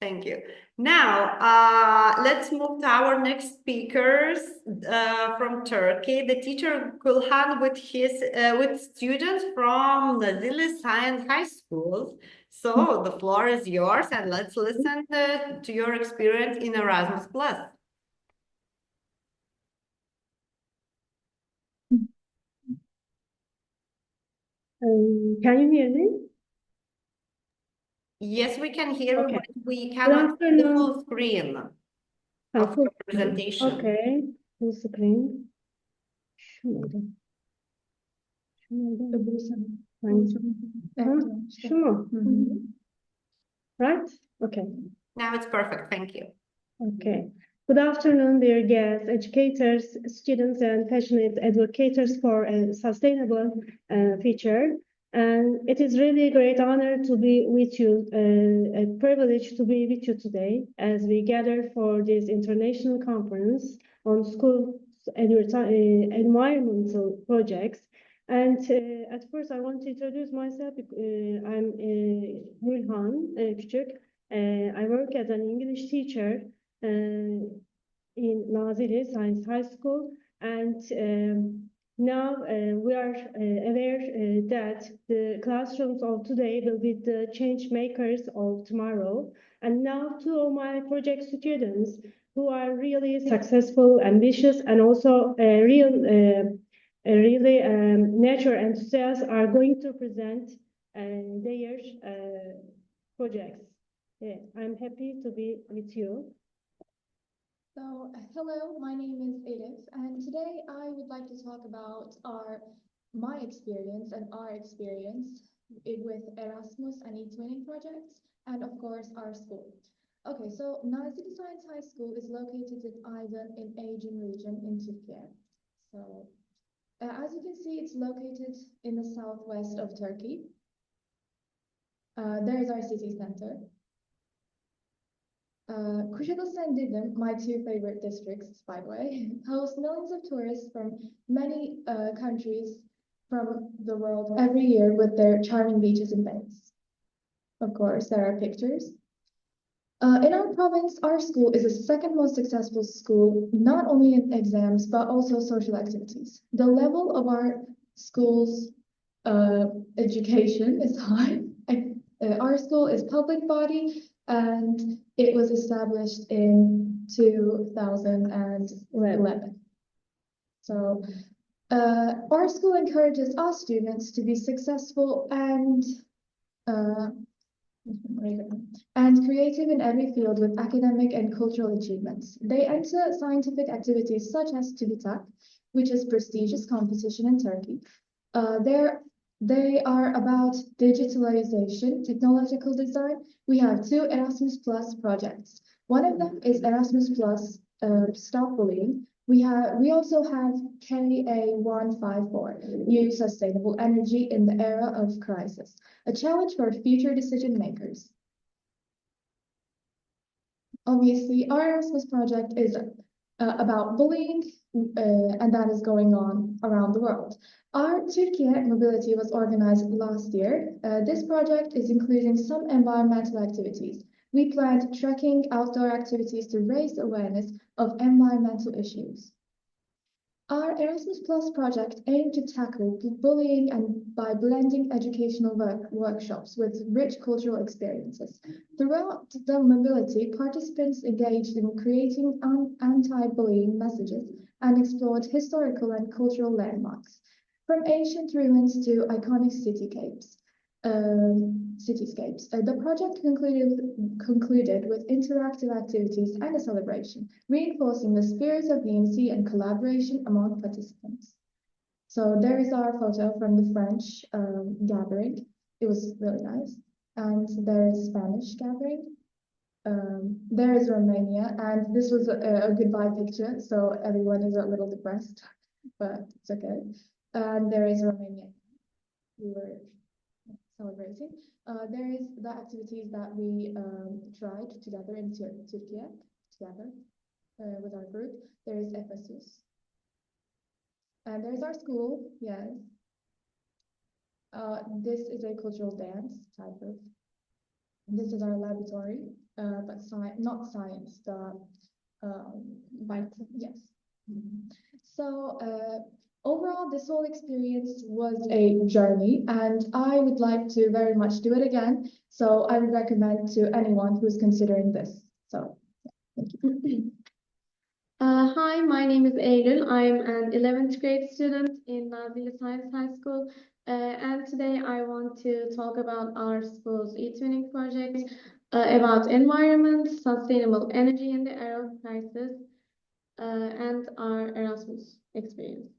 Thank you. Now, let's move to our next speakers from Turkey. The teacher Gülhan with students from Nazilli Science High School. So the floor is yours, and let's listen to your experience in Erasmus+. Can you hear me? Yes, we can hear you, Okay. but we cannot see the full screen of Full the presentation. Okay, full screen. Şu muydu? Şu muydu? Öbürü sanırım. Hangisi? Şu mu? Right? Okay. Now it's perfect. Thank you. Okay. Good afternoon, dear guests, educators, students, and passionate advocates for a sustainable future. And it is really a great honor to be with you, a privilege to be with you today as we gather for this international conference on school environmental projects. And at first, I want to introduce myself. I'm Gülhan Küçük. I work as an English teacher in Nazilli Science High School, and now we are aware that the classrooms of today will be the change makers of tomorrow. And now two of my project students who are really successful, ambitious, and also really nature enthusiasts are going to present their projects. Yeah, I'm happy to be with you. So, hello, my name is Elif, and today I would like to talk about my experience and our experience with Erasmus and e-twinning projects, and of course our school. Okay, so Nazilli Science High School is located in Aydın in Aegean region in Turkey. So, as you can see, it's located in the southwest of Turkey. There is our city center. Kuşadası and Didim, my two favorite districts, by the way, host millions of tourists from many countries from the world every year with their charming beaches and bays. Of course, there are pictures. In our province, our school is the second most successful school, not only in exams, but also social activities. The level of our school's education is high. Our school is public body, and it was established in 2011. So our school encourages all students to be successful and creative in every field with academic and cultural achievements. They enter scientific activities such as TÜBİTAK, which is prestigious competition in Turkey. They are about digitalization, technological design. We have two Erasmus Plus projects. One of them is Erasmus Plus Stop Bullying. We also have KA154, Use Sustainable Energy in the Era of Crisis, a challenge for future decision makers. Obviously, our Erasmus project is about bullying, and that is going on around the world. Our Turkey mobility was organized last year. This project is including some environmental activities. We planned trekking, outdoor activities to raise awareness of environmental issues. Our Erasmus Plus project aimed to tackle bullying and by blending educational workshops with rich cultural experiences. Throughout the mobility, participants engaged in creating anti-bullying messages and explored historical and cultural landmarks, from ancient ruins to iconic cityscapes. cityscapes. The project concluded with interactive activities and a celebration, reinforcing the spirit of unity and collaboration among participants. So there is our photo from the French gathering. It was really nice. And there is Spanish gathering. There is Romania, and this was a goodbye picture, so everyone is a little depressed, but it's okay. And there is Romania. We were celebrating. There is the activities that we tried together in Turkey, together with our group. There is Ephesus. And there's our school, yes. This is a cultural dance type of. This is our laboratory, but not science, but yes. So overall, this whole experience was a journey, and I would like to very much do it again. So I would recommend to anyone who's considering this. So thank you. Hi, my name is Eylül. I'm an 11th grade student in Nazilli Science High School. And today I want to talk about our school's e-twinning project, about environment, sustainable energy in the era of crisis, and our Erasmus experience.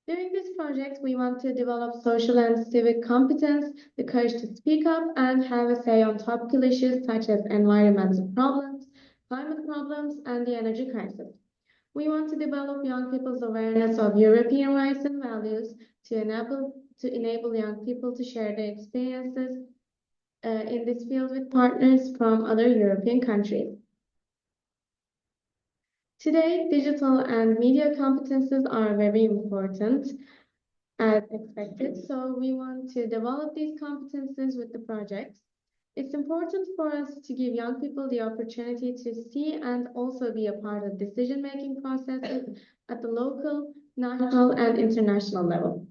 During this project, we want to develop social and civic competence, the courage to speak up and have a say on topical issues such as environmental problems, climate problems, and the energy crisis. We want to develop young people's awareness of European rights and values to enable young people to share their experiences in this field with partners from other European countries. Today, digital and media competences are very important, as expected, so we want to develop these competences with the project. It's important for us to give young people the opportunity to see and also be a part of decision-making processes at the local, national, and international level.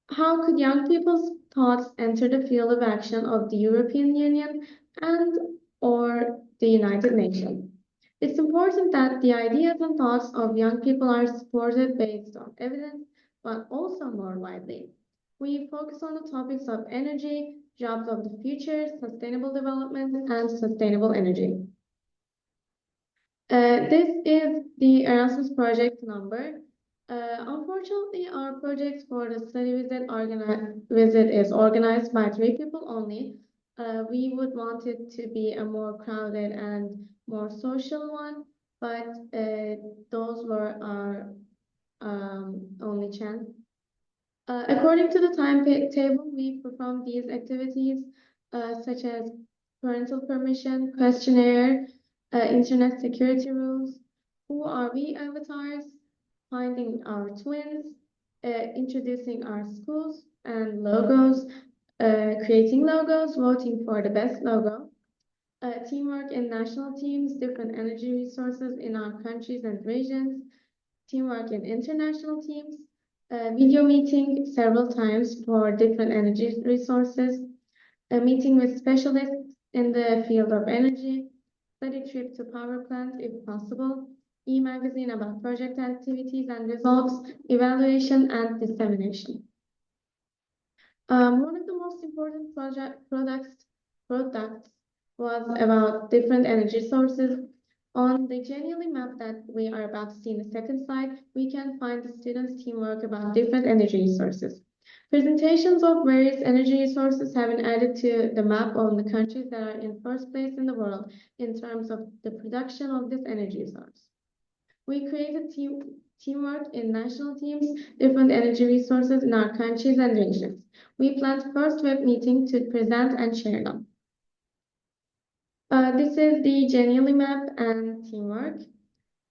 How could young people's thoughts enter the field of action of the European Union and/or the United Nations? It's important that the ideas and thoughts of young people are supported based on evidence, but also more widely. We focus on the topics of energy, jobs of the future, sustainable development, and sustainable energy. This is the Erasmus project number. Unfortunately, our project for the study visit is organized by 3 people only. We would want it to be a more crowded and more social one, but those were our only chance. According to the timetable, we performed these activities such as parental permission, questionnaire, internet security rules, who are we avatars, finding our twins, introducing our schools and logos, creating logos, voting for the best logo, teamwork in national teams, different energy resources in our countries and regions, teamwork in international teams, video meeting several times for different energy resources, a meeting with specialists in the field of energy, study trip to power plant if possible, e-magazine about project activities and results, evaluation and dissemination. One of the most important products was about different energy sources. On the genuinely map that we are about to see in the second slide, we can find the students' teamwork about different energy resources. Presentations of various energy resources have been added to the map on the countries that are in first place in the world in terms of the production of this energy source. We created teamwork in national teams, different energy resources in our countries and regions. We planned first web meeting to present and share them. This is the genuinely map and teamwork.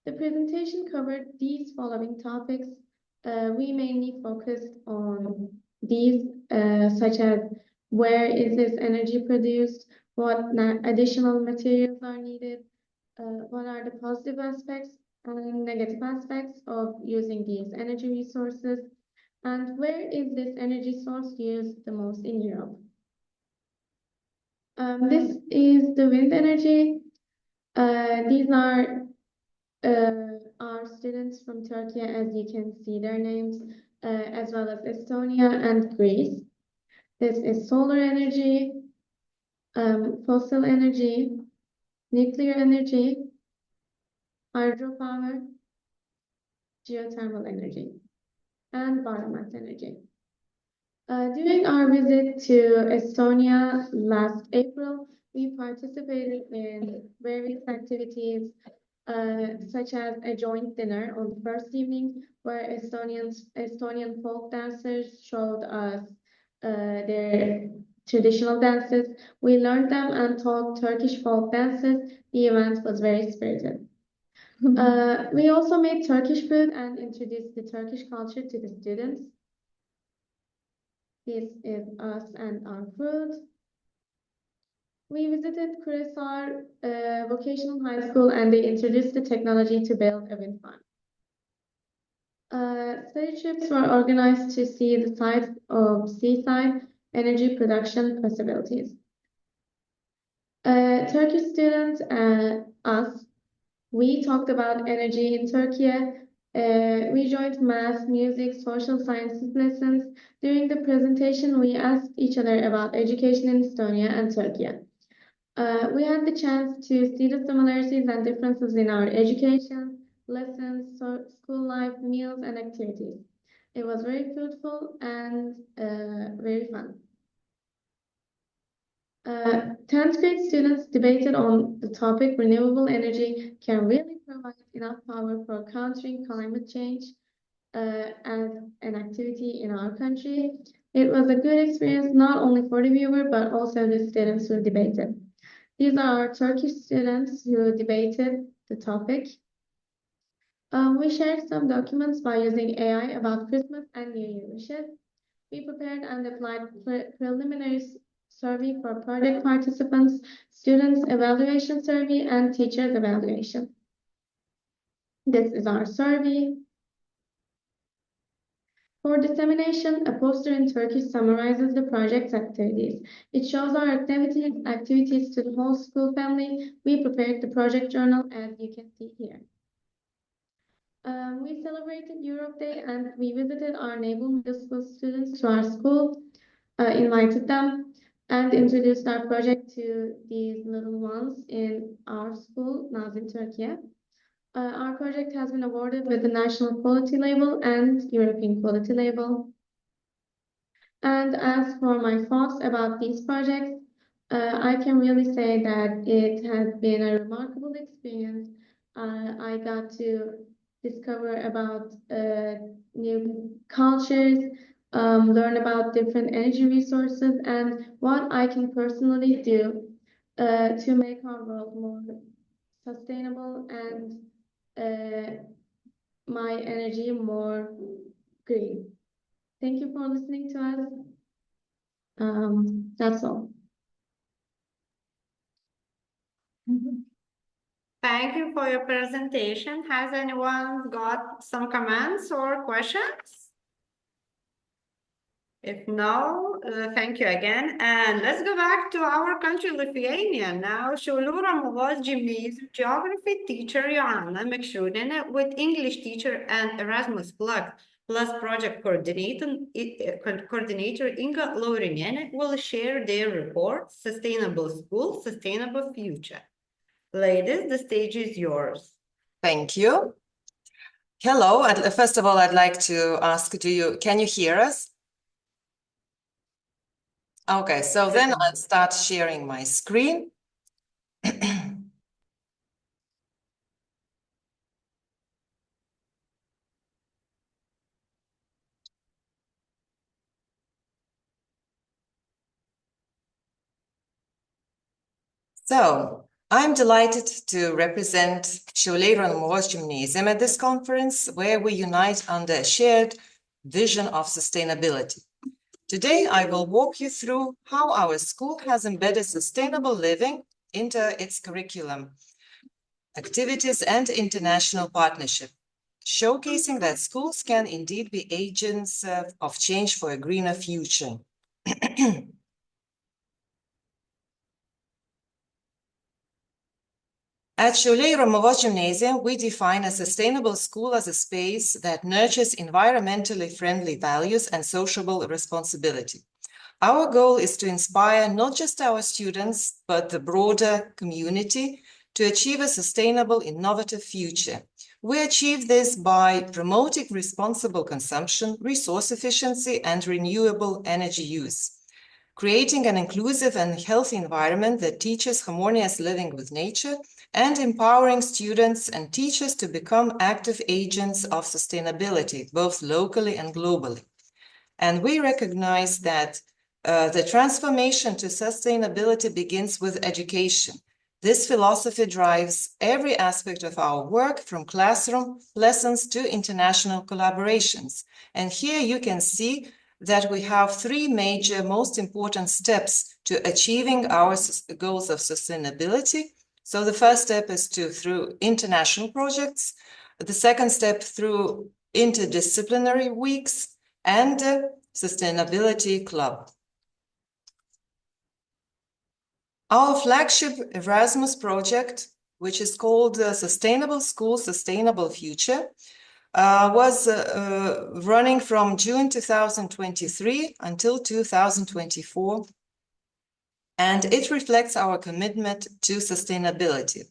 The presentation covered these following topics. We mainly focused on these, such as where is this energy produced, what additional materials are needed, what are the positive aspects and negative aspects of using these energy resources, and where is this energy source used the most in Europe. This is the wind energy. These are our students from Turkey, as you can see their names, as well as Estonia and Greece. This is solar energy, fossil energy, nuclear energy, hydropower, geothermal energy, and biomass energy. During our visit to Estonia last April, we participated in various activities, such as a joint dinner on the first evening, where Estonian folk dancers showed us their traditional dances. We learned them and taught Turkish folk dances. The event was very spirited. We also made Turkish food and introduced the Turkish culture to the students. This is us and our food. We visited Kuresar Vocational High School and they introduced the technology to build a wind farm. Study trips were organized to see the sites of seaside energy production possibilities. Turkish students and us, we talked about energy in Turkey. We joined math, music, social sciences lessons. During the presentation, we asked each other about education in Estonia and Turkey. We had the chance to see the similarities and differences in our education, lessons, school life, meals, and activities. It was very fruitful and very fun. 10th grade students debated on the topic renewable energy can really provide enough power for countering climate change as an activity in our country. It was a good experience not only for the viewer but also the students who debated. These are our Turkish students who debated the topic. We shared some documents by using AI about Christmas and New Year wishes. We prepared and applied preliminary survey for project participants, students evaluation survey, and teachers evaluation. This is our survey. For dissemination, a poster in Turkish summarizes the project's activities. It shows our activities to the whole school family. We prepared the project journal, as you can see here. We celebrated Europe Day and we visited our neighborhood middle school students to our school, invited them, and introduced our project to these little ones in our school, Nazim, Turkey. Our project has been awarded with the National Quality Label and European Quality Label. And as for my thoughts about these projects, I can really say that it has been a remarkable experience. I got to discover about new cultures, learn about different energy resources, and what I can personally do to make our world more sustainable and my energy more green. Thank you for listening to us. That's all. Thank you for your presentation. Has anyone got some comments or questions? If no, thank you again. And let's go back to our country, Lithuania. Now, Šiaulių Romuvos Gymnasium geography teacher Joanna Mikšiūnienė with English teacher and Erasmus plus project coordinator Inga Laurinienė will share their report, Sustainable School, Sustainable Future. Ladies, the stage is yours. Thank you. Hello. First of all, I'd like to ask, can you hear us? Okay, so then I'll start sharing my screen. So I'm delighted to represent Šiaulių Romuvos Gymnasium at this conference, where we unite under a shared vision of sustainability. Today, I will walk you through how our school has embedded sustainable living into its curriculum, activities, and international partnership, showcasing that schools can indeed be agents of change for a greener future. At Šiaulių Romuvos Gymnasium, we define a sustainable school as a space that nurtures environmentally friendly values and sociable responsibility. Our goal is to inspire not just our students, but the broader community to achieve a sustainable, innovative future. We achieve this by promoting responsible consumption, resource efficiency, and renewable energy use, creating an inclusive and healthy environment that teaches harmonious living with nature, and empowering students and teachers to become active agents of sustainability, both locally and globally. And we recognize that the transformation to sustainability begins with education. This philosophy drives every aspect of our work, from classroom lessons to international collaborations. And here you can see that we have three major, most important steps to achieving our goals of sustainability. So the first step is through international projects. The second step through interdisciplinary weeks and sustainability club. Our flagship Erasmus project, which is called Sustainable School, Sustainable Future, was running from June 2023 until 2024, and it reflects our commitment to sustainability.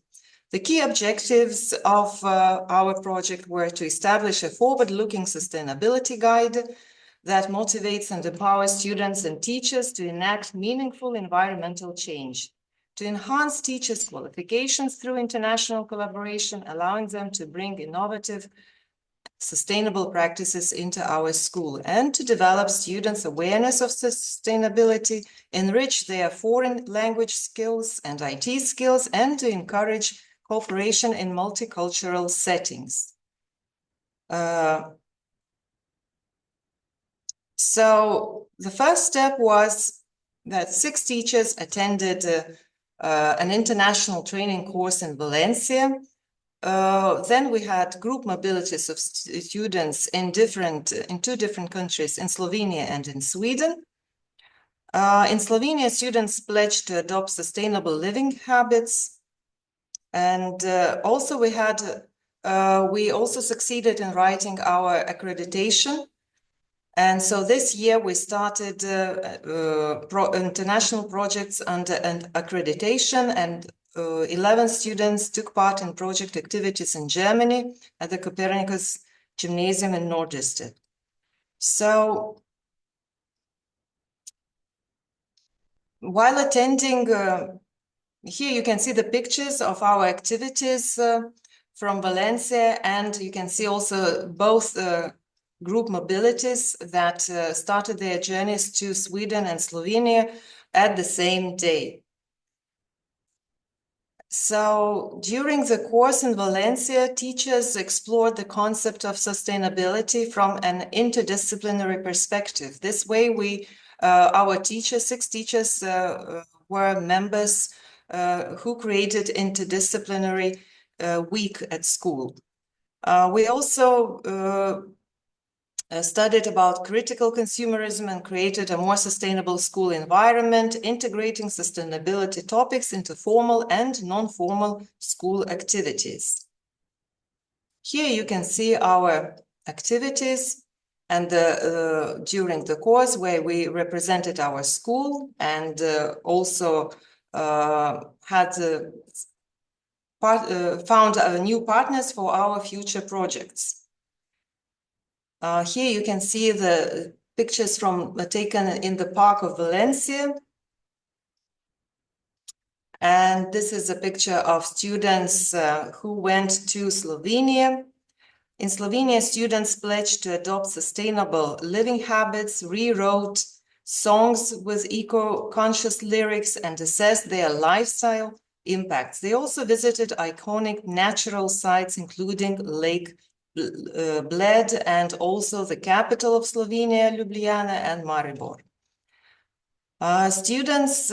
The key objectives of our project were to establish a forward-looking sustainability guide that motivates and empowers students and teachers to enact meaningful environmental change, to enhance teachers' qualifications through international collaboration, allowing them to bring innovative, sustainable practices into our school, and to develop students' awareness of sustainability, enrich their foreign language skills and IT skills, and to encourage cooperation in multicultural settings. So the first step was that 6 teachers attended an international training course in Valencia. Then we had group mobilities of students in 2 different countries, in Slovenia and in Sweden. In Slovenia, students pledged to adopt sustainable living habits. And also we also succeeded in writing our accreditation. And so this year we started international projects under an accreditation, and 11 students took part in project activities in Germany at the Copernicus Gymnasium in Nordeste. So while attending, here you can see the pictures of our activities from Valencia, and you can see also both group mobilities that started their journeys to Sweden and Slovenia at the same day. So during the course in Valencia, teachers explored the concept of sustainability from an interdisciplinary perspective. This way our teachers, 6 teachers were members who created interdisciplinary week at school. We also studied about critical consumerism and created a more sustainable school environment, integrating sustainability topics into formal and non-formal school activities. Here you can see our activities and during the course where we represented our school and also had found new partners for our future projects. Here you can see the pictures taken in the park of Valencia. And this is a picture of students who went to Slovenia. In Slovenia, students pledged to adopt sustainable living habits, rewrote songs with eco-conscious lyrics, and assessed their lifestyle impacts. They also visited iconic natural sites, including Lake Bled and also the capital of Slovenia, Ljubljana, and Maribor. Students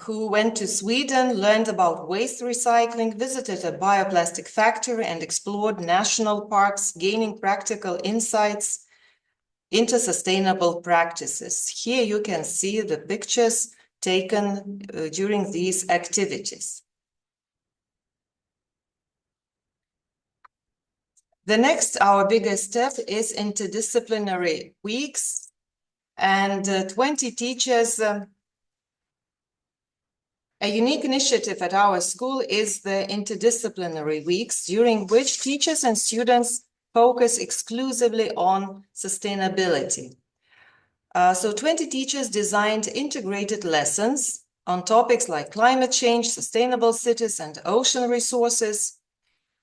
who went to Sweden learned about waste recycling, visited a bioplastic factory, and explored national parks, gaining practical insights into sustainable practices. Here you can see the pictures taken during these activities. The next, our biggest step, is interdisciplinary weeks. and 20 teachers. A unique initiative at our school is the interdisciplinary weeks, during which teachers and students focus exclusively on sustainability. So 20 teachers designed integrated lessons on topics like climate change, sustainable cities, and ocean resources.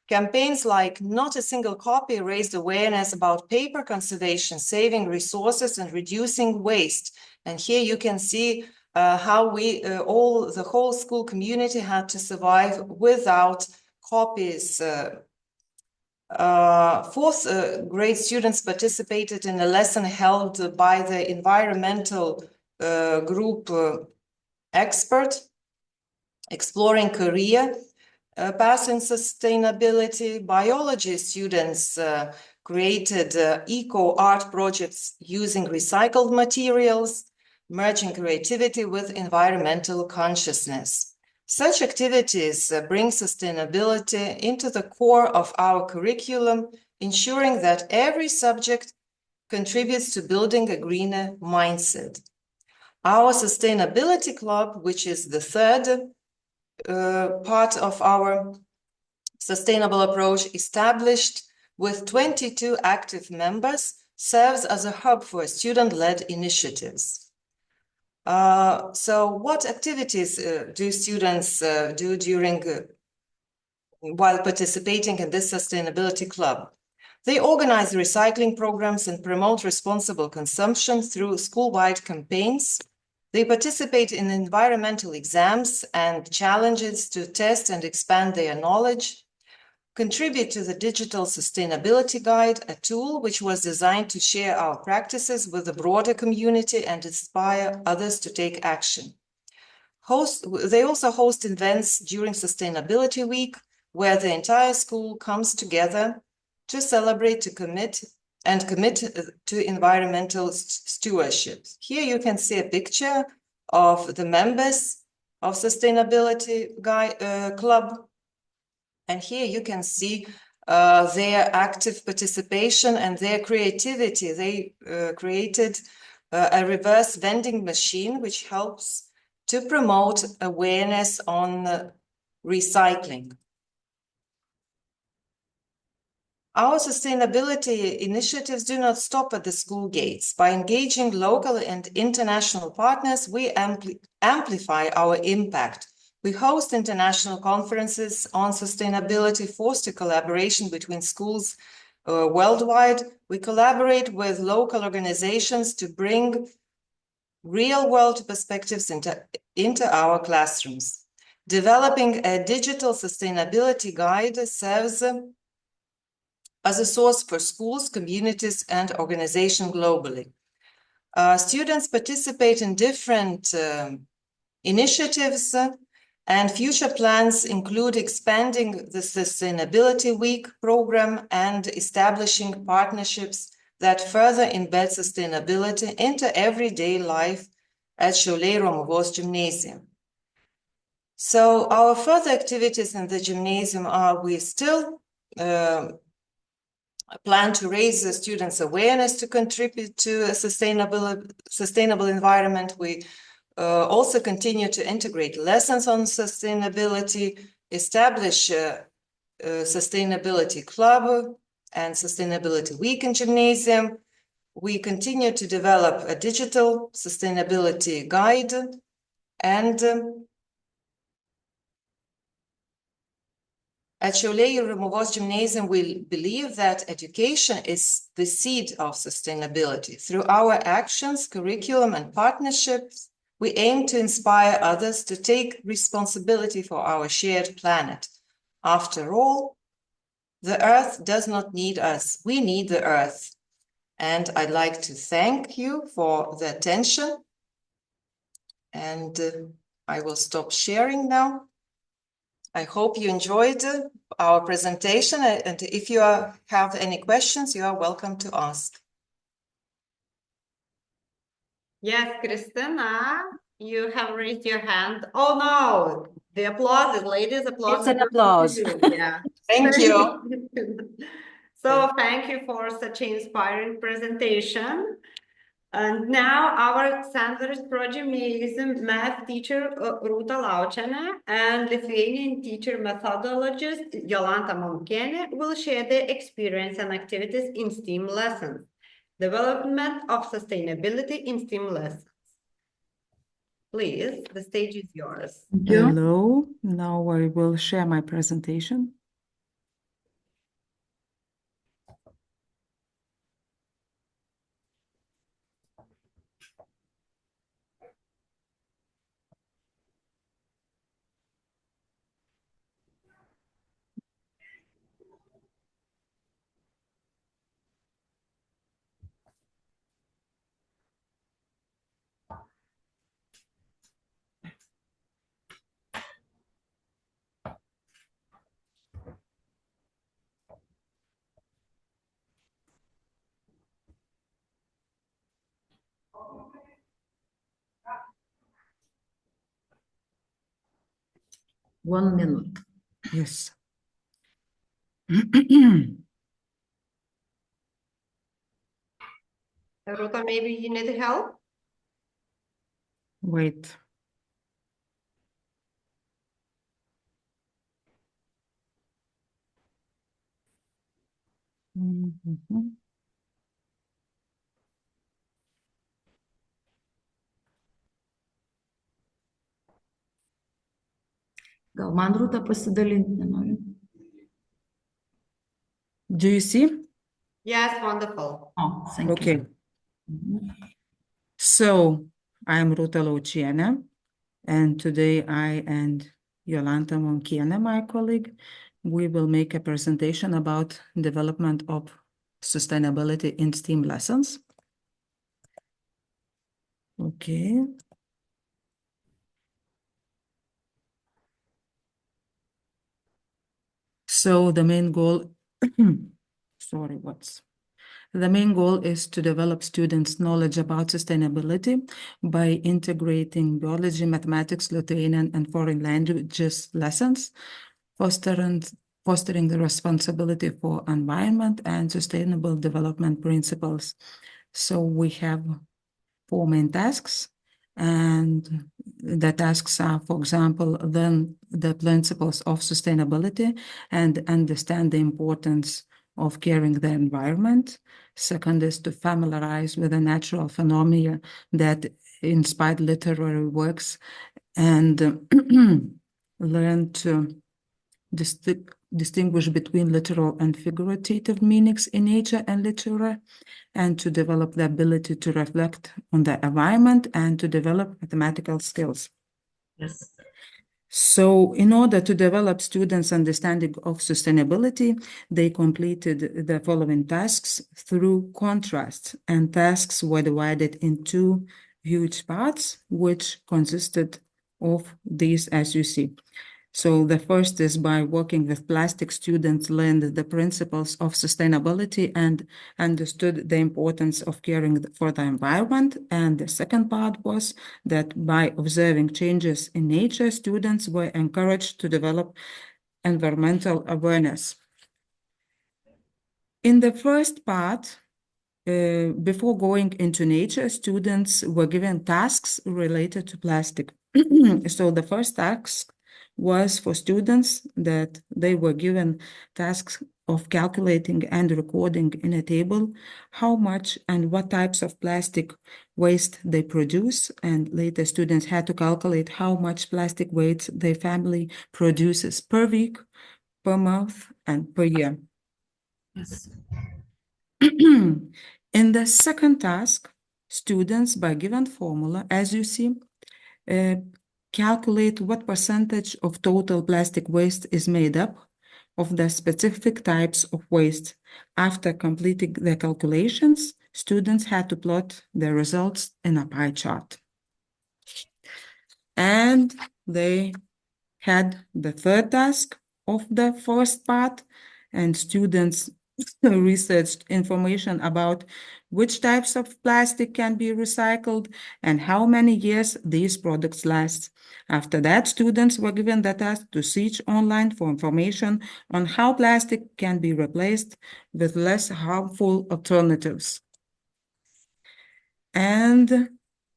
Campaigns like Not a Single Copy raised awareness about paper conservation, saving resources, and reducing waste. And here you can see how the whole school community had to survive without copies. Fourth grade students participated in a lesson held by the environmental group expert, exploring career paths in sustainability. Biology students created eco art projects using recycled materials, merging creativity with environmental consciousness. Such activities bring sustainability into the core of our curriculum, ensuring that every subject contributes to building a greener mindset. Our Sustainability Club, which is the third part of our sustainable approach, established with 22 active members, serves as a hub for student-led initiatives. So what activities do students do while participating in this sustainability club? They organize recycling programs and promote responsible consumption through school-wide campaigns. They participate in environmental exams and challenges to test and expand their knowledge, contribute to the digital sustainability guide, a tool which was designed to share our practices with the broader community and inspire others to take action. They also host events during Sustainability Week, where the entire school comes together to celebrate, to commit to environmental stewardship. Here you can see a picture of the members of Sustainability Club. And here you can see their active participation and their creativity. They created a reverse vending machine, which helps to promote awareness on recycling. Our sustainability initiatives do not stop at the school gates. By engaging local and international partners, we amplify our impact. We host international conferences on sustainability, foster collaboration between schools worldwide. We collaborate with local organizations to bring real-world perspectives into our classrooms. Developing a digital sustainability guide serves as a source for schools, communities, and organizations globally. Students participate in different initiatives, and future plans include expanding the Sustainability Week program and establishing partnerships that further embed sustainability into everyday life at Šiauliai Romuvos Gymnasium. So our further activities in the gymnasium are, we still plan to raise the students' awareness to contribute to a sustainable environment. We also continue to integrate lessons on sustainability, establish a sustainability club and sustainability week in gymnasium. We continue to develop a digital sustainability guide, and at Šiauliai Romuvos Gymnasium, we believe that education is the seed of sustainability. Through our actions, curriculum, and partnerships, we aim to inspire others to take responsibility for our shared planet. After all, the Earth does not need us. We need the Earth. And I'd like to thank you for the attention. And I will stop sharing now. I hope you enjoyed our presentation. And if you have any questions, you are welcome to ask. Yes, Christina, you have raised your hand. Oh no, the applause, the ladies' applause. It's an applause. Yeah. Thank you. So thank you for such an inspiring presentation. And now our Sendvario progymnasium math teacher Rūta Laučienė and Lithuanian teacher methodologist Jolanta Momkienė will share their experience and activities in STEAM lessons. Development of sustainability in STEAM lessons. Please, the stage is yours. Hello, now I will share my presentation. One minute. Yes. Rūta, maybe you need help? Wait. Gal man Rūta pasidalinti nenori? Do you see? Yes, wonderful. Oh, thank Okay. you. So I'm Rūta Laučienė, and today I and Jolanta Momkienė, my colleague, we will make a presentation about development of sustainability in STEAM lessons. Okay. So the main goal, the main goal is to develop students' knowledge about sustainability by integrating biology, mathematics, Lithuanian, and foreign languages lessons, fostering the responsibility for environment and sustainable development principles. So we have 4 main tasks, and the tasks are, for example, then the principles of sustainability and understand the importance of caring the environment. Second is to familiarize with the natural phenomena that inspired literary works and learn to distinguish between literal and figurative meanings in nature and literature, and to develop the ability to reflect on the environment and to develop mathematical skills. Yes. So in order to develop students' understanding of sustainability, they completed the following tasks through contrast, and tasks were divided in 2 huge parts, which consisted of these, as you see. So the first is by working with plastic, students learned the principles of sustainability and understood the importance of caring for the environment. And the second part was that by observing changes in nature, students were encouraged to develop environmental awareness. In the first part, before going into nature, students were given tasks related to plastic. So the first task was for students that they were given tasks of calculating and recording in a table how much and what types of plastic waste they produce, and later students had to calculate how much plastic waste their family produces per week, per month, and per year. Yes. In the second task, students, by given formula, as you see, calculate what percentage of total plastic waste is made up of the specific types of waste. After completing the calculations, students had to plot the results in a pie chart. And they had the third task of the first part, and students researched information about which types of plastic can be recycled and how many years these products last. After that, students were given the task to search online for information on how plastic can be replaced with less harmful alternatives. And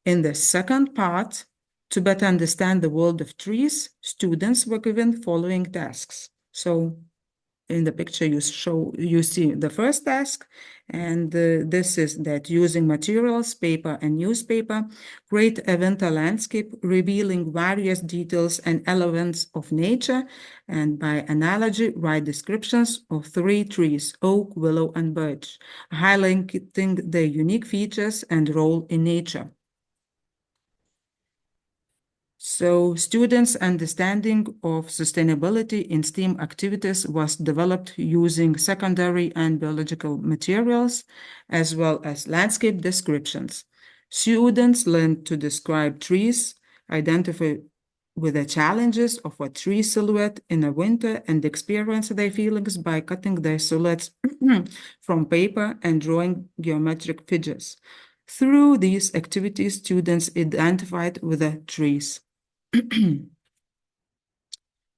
in the second part, to better understand the world of trees, students were given following tasks. So in the picture you see the first task, and this is that using materials, paper and newspaper, create a winter landscape revealing various details and elements of nature, and by analogy write descriptions of 3 trees, oak, willow and birch, highlighting their unique features and role in nature. So students' understanding of sustainability in STEAM activities was developed using secondary and biological materials, as well as landscape descriptions. Students learned to describe trees, identify with the challenges of a tree silhouette in the winter, and experience their feelings by cutting their silhouettes from paper and drawing geometric figures. Through these activities, students identified with the trees.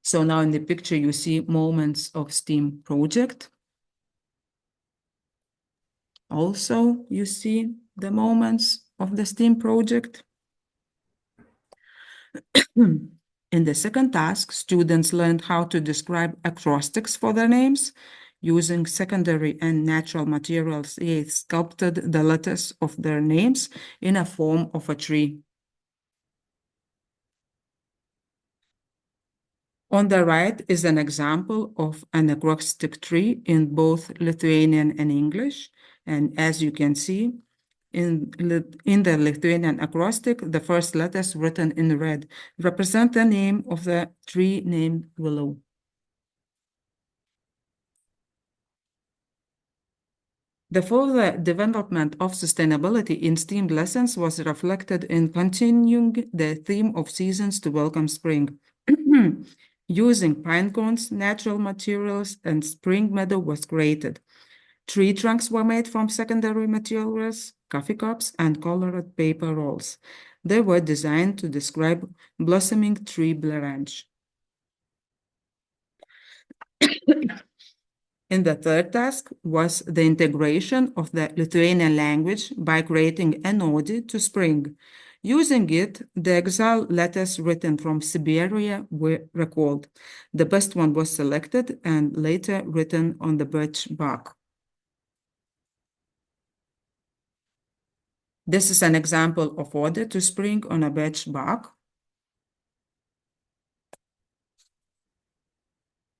So now in the picture you see moments of STEAM project. Also you see the moments of the STEAM project. In the second task, students learned how to describe acrostics for their names. Using secondary and natural materials, they sculpted the letters of their names in a form of a tree. On the right is an example of an acrostic tree in both Lithuanian and English. And as you can see, in the Lithuanian acrostic, the first letters written in red represent the name of the tree named Willow. The further development of sustainability in STEAM lessons was reflected in continuing the theme of seasons to welcome spring. Using pine cones, natural materials, and spring meadow was created. Tree trunks were made from secondary materials, coffee cups, and colored paper rolls. They were designed to describe blossoming tree branch. In the third task was the integration of the Lithuanian language by creating an ode to spring. Using it, the exile letters written from Siberia were recalled. The best one was selected and later written on the birch bark. This is an example of ode to spring on a birch bark.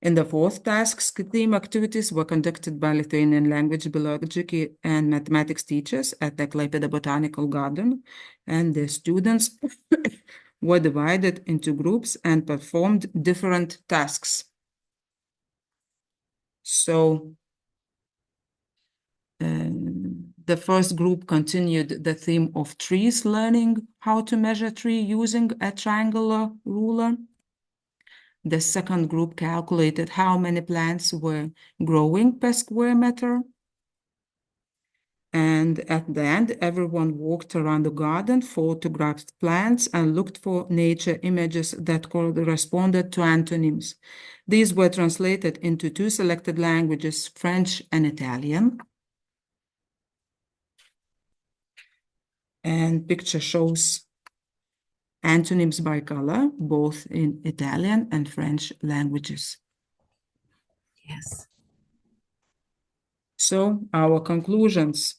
In the fourth task, STEAM activities were conducted by Lithuanian language, biology, and mathematics teachers at the Klaipėdos Botanical Garden, and the students were divided into groups and performed different tasks. So, the first group continued the theme of trees, learning how to measure tree using a triangular ruler. The second group calculated how many plants were growing per square meter. And at the end, everyone walked around the garden, photographed plants, and looked for nature images that corresponded to antonyms. These were translated into 2 selected languages, French and Italian. And picture shows antonyms by color, both in Italian and French languages. Yes. So our conclusions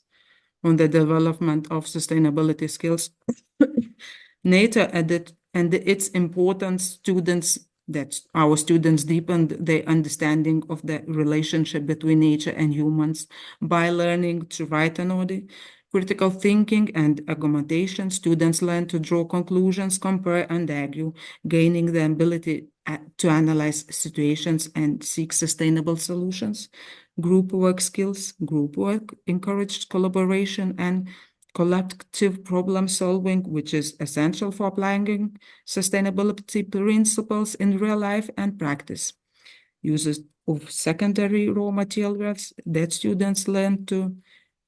on the development of sustainability skills. Nature and its importance, our students deepened their understanding of the relationship between nature and humans by learning to write an ode. Critical thinking and argumentation, students learn to draw conclusions, compare and argue, gaining the ability to analyze situations and seek sustainable solutions. Group work skills, group work encouraged collaboration and collective problem solving, which is essential for applying sustainability principles in real life and practice. Uses of secondary raw materials that students learn to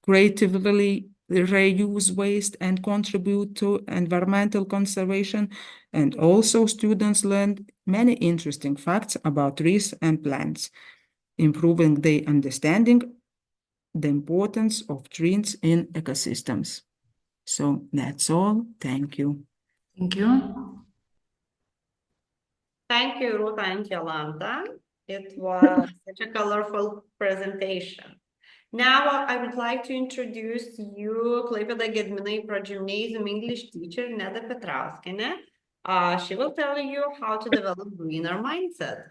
creatively reuse waste and contribute to environmental conservation. And also students learned many interesting facts about trees and plants, improving their understanding the importance of trees in ecosystems. So that's all. Thank you. Thank you. Thank you, Ruth and Yolanda. It was such a colorful presentation. Now I would like to introduce you Klaipėdos Gedminai Progymnasium English teacher Neda Petrauskienė. She will tell you how to develop greener mindset.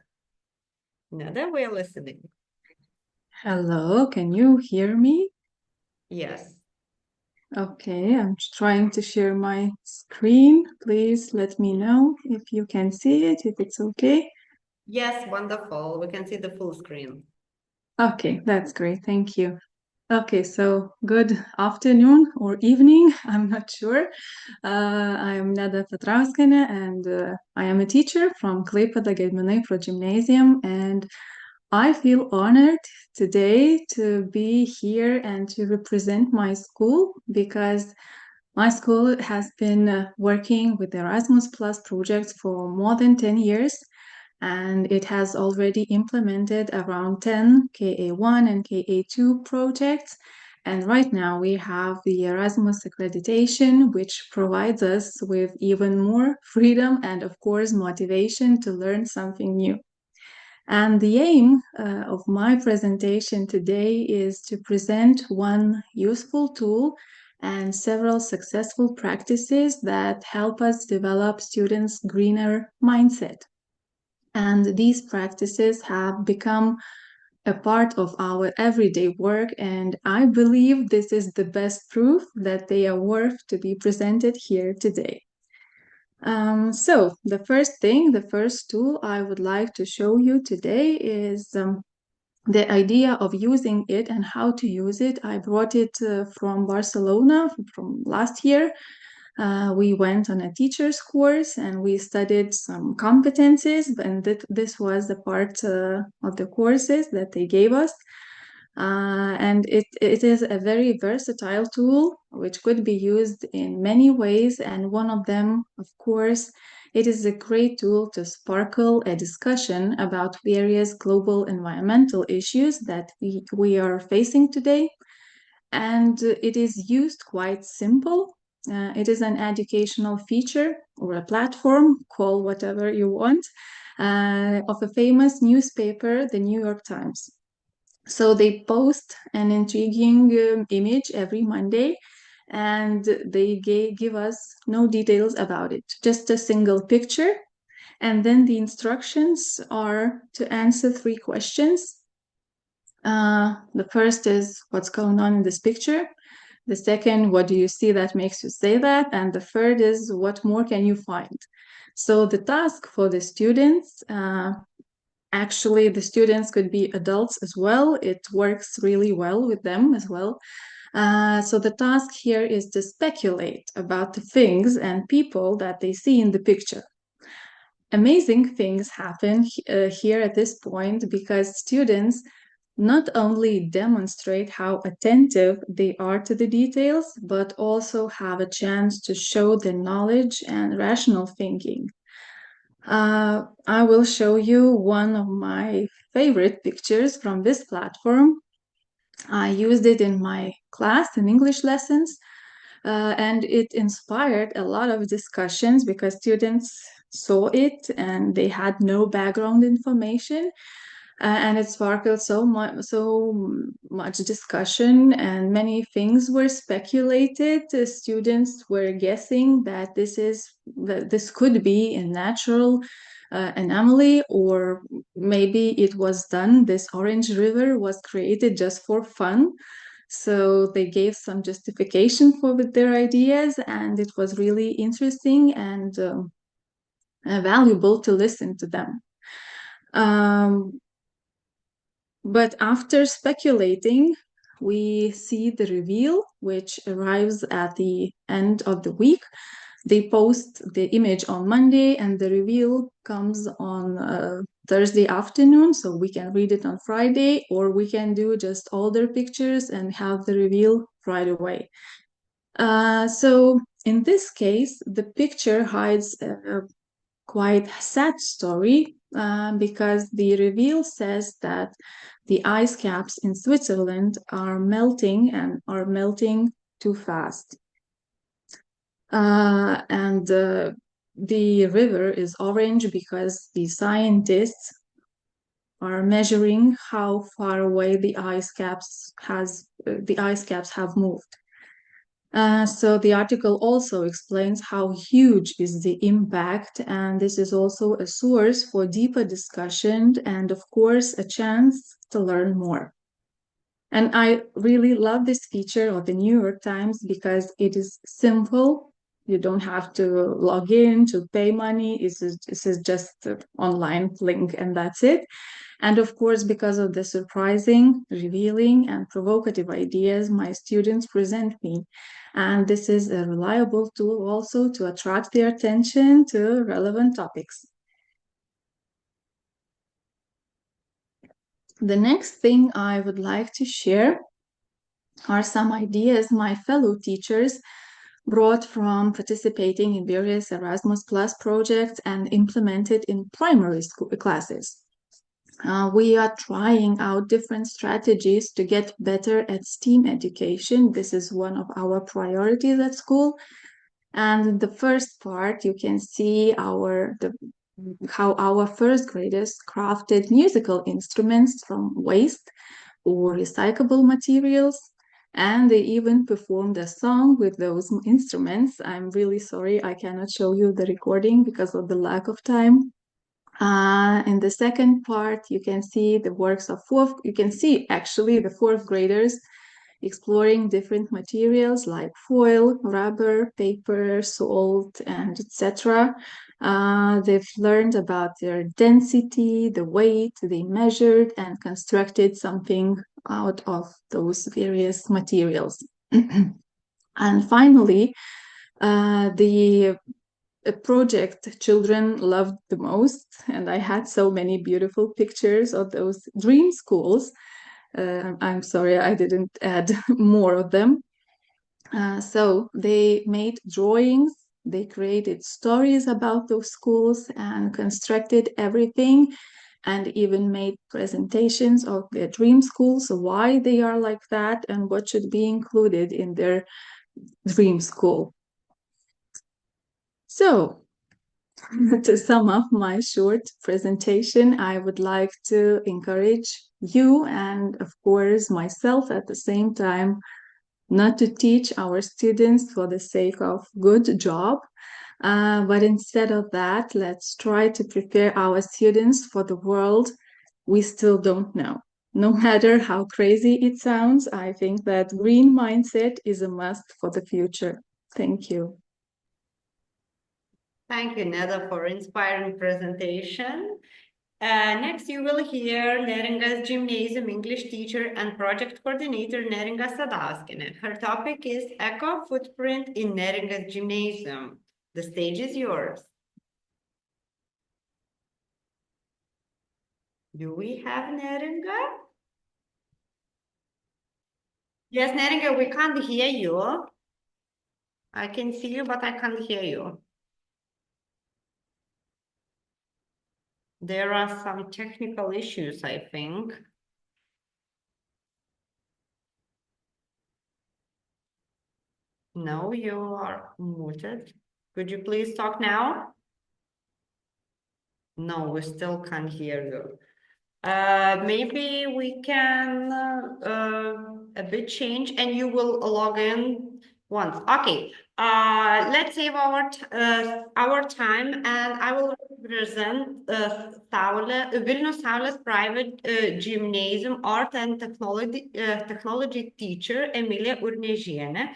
Neda, we are listening. Hello, can you hear me? Yes. Okay, I'm trying to share my screen. Please let me know if you can see it, if it's okay. Yes, wonderful. We can see the full screen. Okay, that's great. Thank you. Okay, so good afternoon or evening, I'm not sure. I am Neda Petrauskienė and I am a teacher from Klaipėdos Gedminai Progymnasium, and I feel honored today to be here and to represent my school, because my school has been working with the Erasmus Plus projects for more than 10 years, and it has already implemented around 10 KA1 and KA2 projects. And right now we have the Erasmus accreditation, which provides us with even more freedom and, of course, motivation to learn something new. And the aim of my presentation today is to present one useful tool and several successful practices that help us develop students' greener mindset. And these practices have become a part of our everyday work, and I believe this is the best proof that they are worth to be presented here today. So the first tool I would like to show you today is the idea of using it and how to use it. I brought it from Barcelona from last year. We went on a teacher's course and we studied some competencies, and this was the part of the courses that they gave us. And it is a very versatile tool which could be used in many ways, and one of them, of course, it is a great tool to sparkle a discussion about various global environmental issues that we are facing today. And it is used quite simple. It is an educational feature or a platform, call whatever you want, of a famous newspaper, the New York Times. So they post an intriguing image every Monday, and they give us no details about it, just a single picture. And then the instructions are to answer 3 questions. The first is, what's going on in this picture? The second, what do you see that makes you say that? And the third is, what more can you find? So the task for the students, actually the students could be adults as well. It works really well with them as well. So the task here is to speculate about the things and people that they see in the picture. Amazing things happen here at this point, because students not only demonstrate how attentive they are to the details, but also have a chance to show their knowledge and rational thinking. I will show you one of my favorite pictures from this platform. I used it in my class in English lessons, and it inspired a lot of discussions because students saw it and they had no background information. And it sparkled so much discussion, and many things were speculated. The students were guessing that this could be a natural anomaly, or maybe it was done. This orange river was created just for fun. So they gave some justification for their ideas, and it was really interesting and valuable to listen to them. But after speculating, we see the reveal, which arrives at the end of the week. They post the image on Monday, and the reveal comes on Thursday afternoon, so we can read it on Friday, or we can do just older pictures and have the reveal right away. So in this case, the picture hides a quite sad story, because the reveal says that the ice caps in Switzerland are melting, and are melting too fast. And the river is orange because the scientists are measuring how far away the ice caps have moved. So the article also explains how huge is the impact, and this is also a source for deeper discussion and, of course, a chance to learn more. And I really love this feature of the New York Times because it is simple. You don't have to log in to pay money. This is just an online link, and that's it. And of course, because of the surprising, revealing, and provocative ideas my students present me. And this is a reliable tool also to attract their attention to relevant topics. The next thing I would like to share are some ideas my fellow teachers brought from participating in various Erasmus Plus projects and implemented in primary school classes. We are trying out different strategies to get better at STEAM education. This is one of our priorities at school. And the first part, you can see how our first graders crafted musical instruments from waste or recyclable materials. And they even performed a song with those instruments. I'm really sorry I cannot show you the recording because of the lack of time. In the second part, you can see the works of the fourth graders exploring different materials like foil, rubber, paper, salt, and etc. They've learned about their density, the weight, they measured and constructed something out of those various materials. And finally, the project children loved the most, and I had so many beautiful pictures of those dream schools. I'm sorry I didn't add more of them. So they made drawings, they created stories about those schools and constructed everything, and even made presentations of their dream schools, why they are like that, and what should be included in their dream school. So, to sum up my short presentation, I would like to encourage you and, of course, myself at the same time, not to teach our students for the sake of good job, but instead of that, let's try to prepare our students for the world we still don't know. No matter how crazy it sounds, I think that green mindset is a must for the future. Thank you. Thank you, Neda, for inspiring presentation. Next, you will hear Neringa's Gymnasium English teacher and project coordinator, Neringa Sadauskene. Her topic is Eco Footprint in Neringa's Gymnasium. The stage is yours. Do we have Neringa? Yes, Neringa, we can't hear you. I can see you, but I can't hear you. There are some technical issues, I think. No, you are muted. Could you please talk now? No, we still can't hear you. Maybe we can a bit change and you will log in once. Okay, let's save our time, and I will represent Vilnius Saulės private gymnasium art and technology teacher Emilija Urnežienė.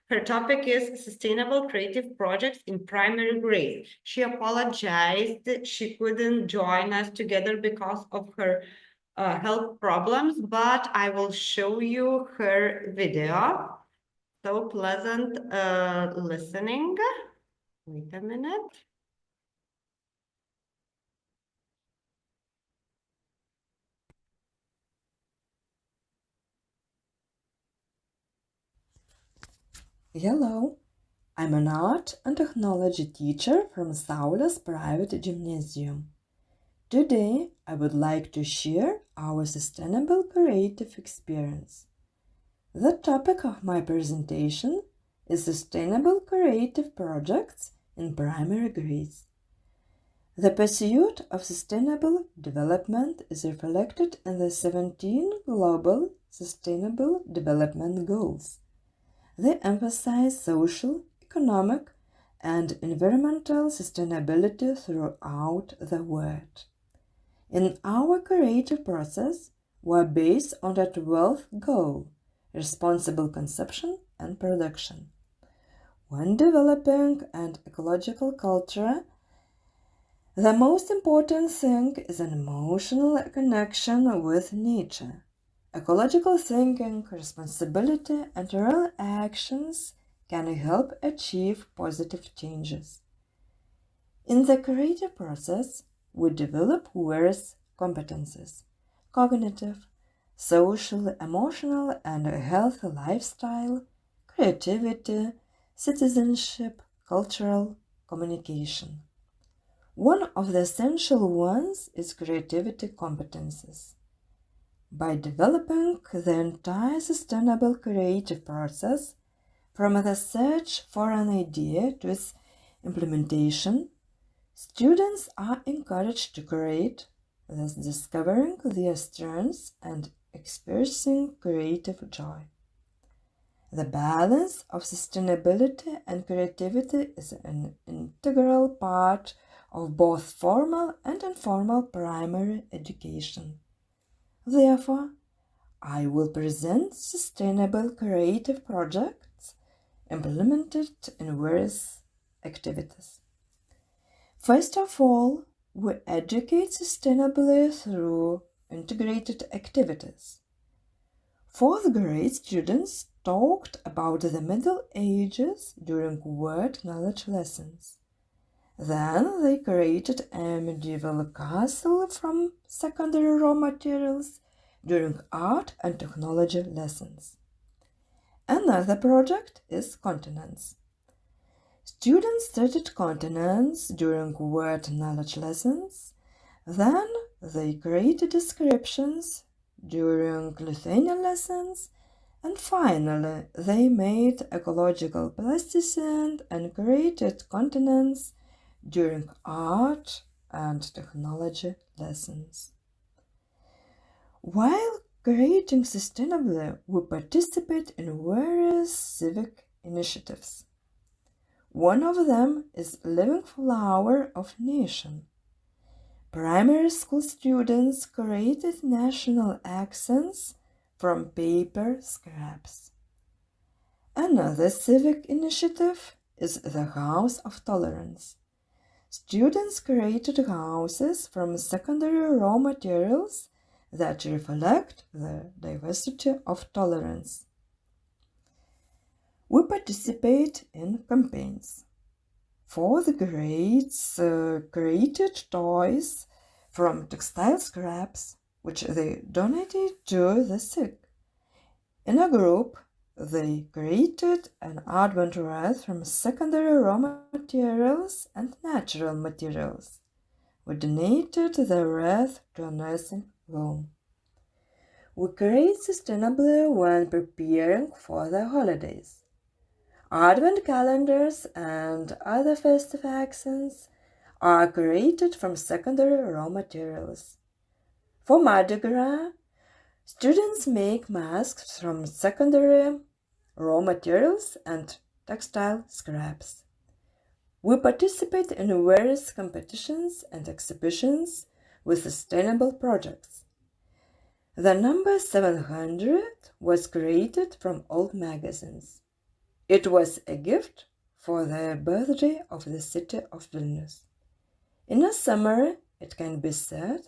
Her topic is sustainable creative projects in primary grade. She apologized that she couldn't join us together because of her health problems, but I will show you her video. So pleasant listening. Wait a minute. Hello, I'm an art and technology teacher from Saulės private gymnasium. Today, I would like to share our sustainable creative experience. The topic of my presentation is sustainable creative projects in primary grades. The pursuit of sustainable development is reflected in the 17 Global Sustainable Development Goals. They emphasize social, economic, and environmental sustainability throughout the world. In our creative process, we are based on the 12th goal, responsible consumption and production. When developing an ecological culture, the most important thing is an emotional connection with nature. Ecological thinking, responsibility, and real actions can help achieve positive changes. In the creative process, we develop various competencies: cognitive, social, emotional, and healthy lifestyle, creativity, citizenship, cultural communication. One of the essential ones is creativity competencies. By developing the entire sustainable creative process, from the search for an idea to its implementation, students are encouraged to create, thus discovering their strengths and experiencing creative joy. The balance of sustainability and creativity is an integral part of both formal and informal primary education. Therefore, I will present sustainable creative projects implemented in various activities. First of all, we educate sustainably through integrated activities. Fourth grade students talked about the Middle Ages during word knowledge lessons. Then they created a medieval castle from secondary raw materials during art and technology lessons. Another project is continents. Students studied continents during word knowledge lessons. Then they created descriptions during Lithuanian lessons. And finally, they made ecological plasticine and created continents during art and technology lessons. While creating sustainably, we participate in various civic initiatives. One of them is Living Flower of Nation. Primary school students created national accents from paper scraps. Another civic initiative is the House of Tolerance. Students created houses from secondary raw materials that reflect the diversity of tolerance. We participate in campaigns. Fourth grades created toys from textile scraps, which they donated to the sick. In a group, they created an advent wreath from secondary raw materials and natural materials. We donated the wreath to a nursing home. We create sustainably when preparing for the holidays. Advent calendars and other festive accents are created from secondary raw materials. For Mardi Gras, students make masks from secondary raw materials and textile scraps. We participate in various competitions and exhibitions with sustainable projects. The number 700 was created from old magazines. It was a gift for the birthday of the city of Vilnius. In a summary, it can be said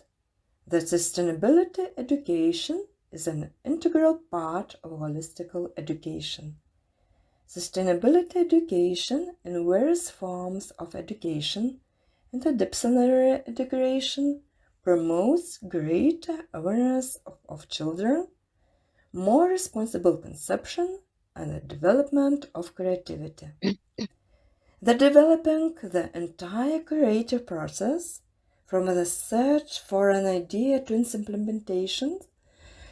that sustainability education is an integral part of holistic education. Sustainability education in various forms of education, interdisciplinary integration, promotes greater awareness of children, more responsible consumption, and the development of creativity. The developing the entire creative process, from the search for an idea to its implementation,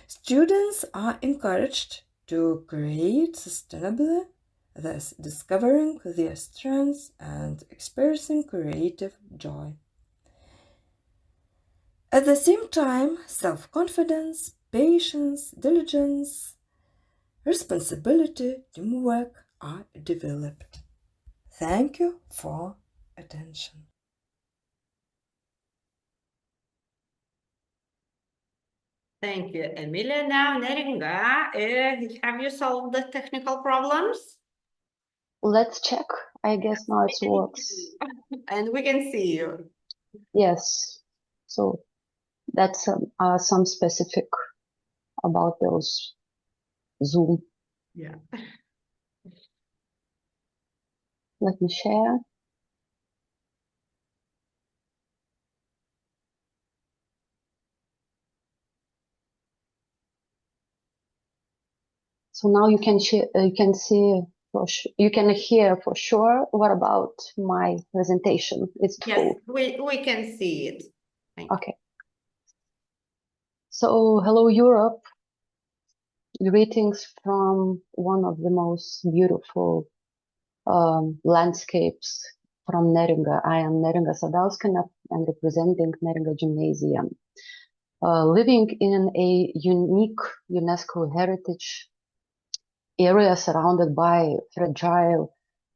students are encouraged to create sustainably, thus discovering their strengths and experiencing creative joy. At the same time, self-confidence, patience, diligence, responsibility, teamwork are developed. Thank you for attention. Thank you, Emilia. Now, Neringa, have you solved the technical problems? Let's check. I guess now it works. And we can see you. Yes. So that's some specific about those Zoom. Yeah. Let me share. So now you can share, you can see, you can hear for sure. What about my presentation? It's full. Yes, we can see it. Okay. So hello, Europe. Greetings from one of the most beautiful landscapes from Neringa. I am Neringa Sadauskana and representing Neringa Gymnasium. Living in a unique UNESCO heritage area surrounded by fragile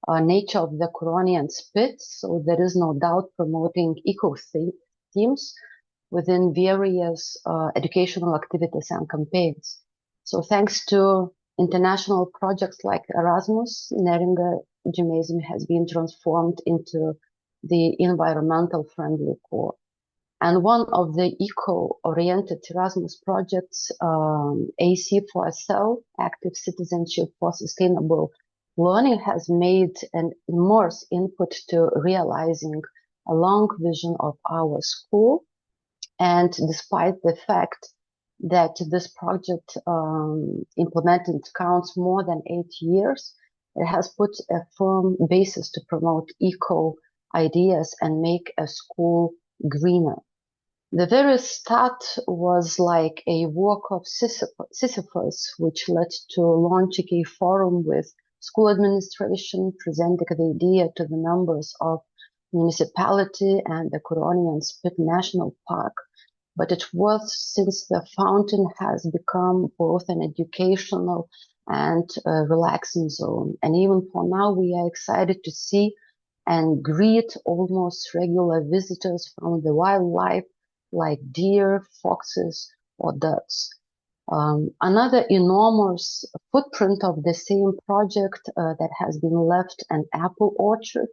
nature of the Curonian spits, so there is no doubt promoting eco-themes within various educational activities and campaigns. So thanks to international projects like Erasmus, Neringa Gymnasium has been transformed into the environmental friendly core. And one of the eco-oriented Erasmus projects, AC4SL, Active Citizenship for Sustainable Learning, has made an immense input to realizing a long vision of our school. And despite the fact that this project implemented counts more than 8 years, it has put a firm basis to promote eco ideas and make a school greener. The very start was like a work of Sisyphus, which led to launching a forum with school administration, presenting the idea to the members of municipality and the Curonian Spit National Park. But it was since the fountain has become both an educational and relaxing zone. And even for now, we are excited to see and greet almost regular visitors from the wildlife like deer, foxes, or ducks. Another enormous footprint of the same project that has been left an apple orchard,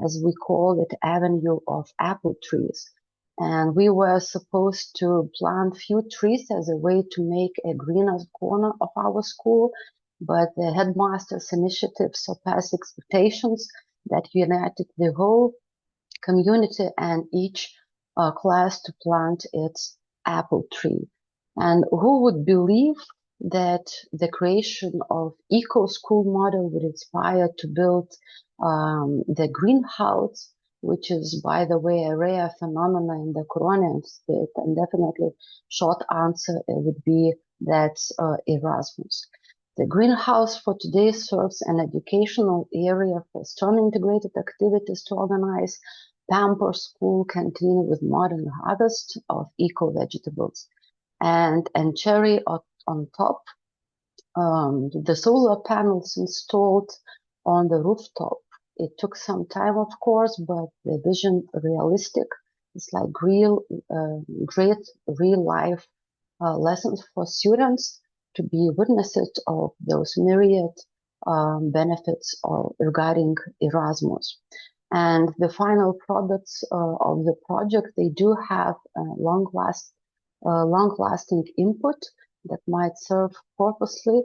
as we call it, avenue of apple trees. And we were supposed to plant few trees as a way to make a greener corner of our school, but the headmaster's initiative surpassed expectations that united the whole community and each class to plant its apple tree. And who would believe that the creation of eco-school model would inspire to build the greenhouse, which is, by the way, a rare phenomenon in the Curonian state, and definitely short answer would be that's Erasmus. The greenhouse for today serves an educational area for strong integrated activities to organize pamper school canteen with modern harvest of eco-vegetables. And cherry on top, the solar panels installed on the rooftop. It took some time, of course, but the vision realistic. It's like great real life lessons for students to be witnesses of those myriad benefits regarding Erasmus. And the final products of the project, they do have long-lasting input that might serve purposefully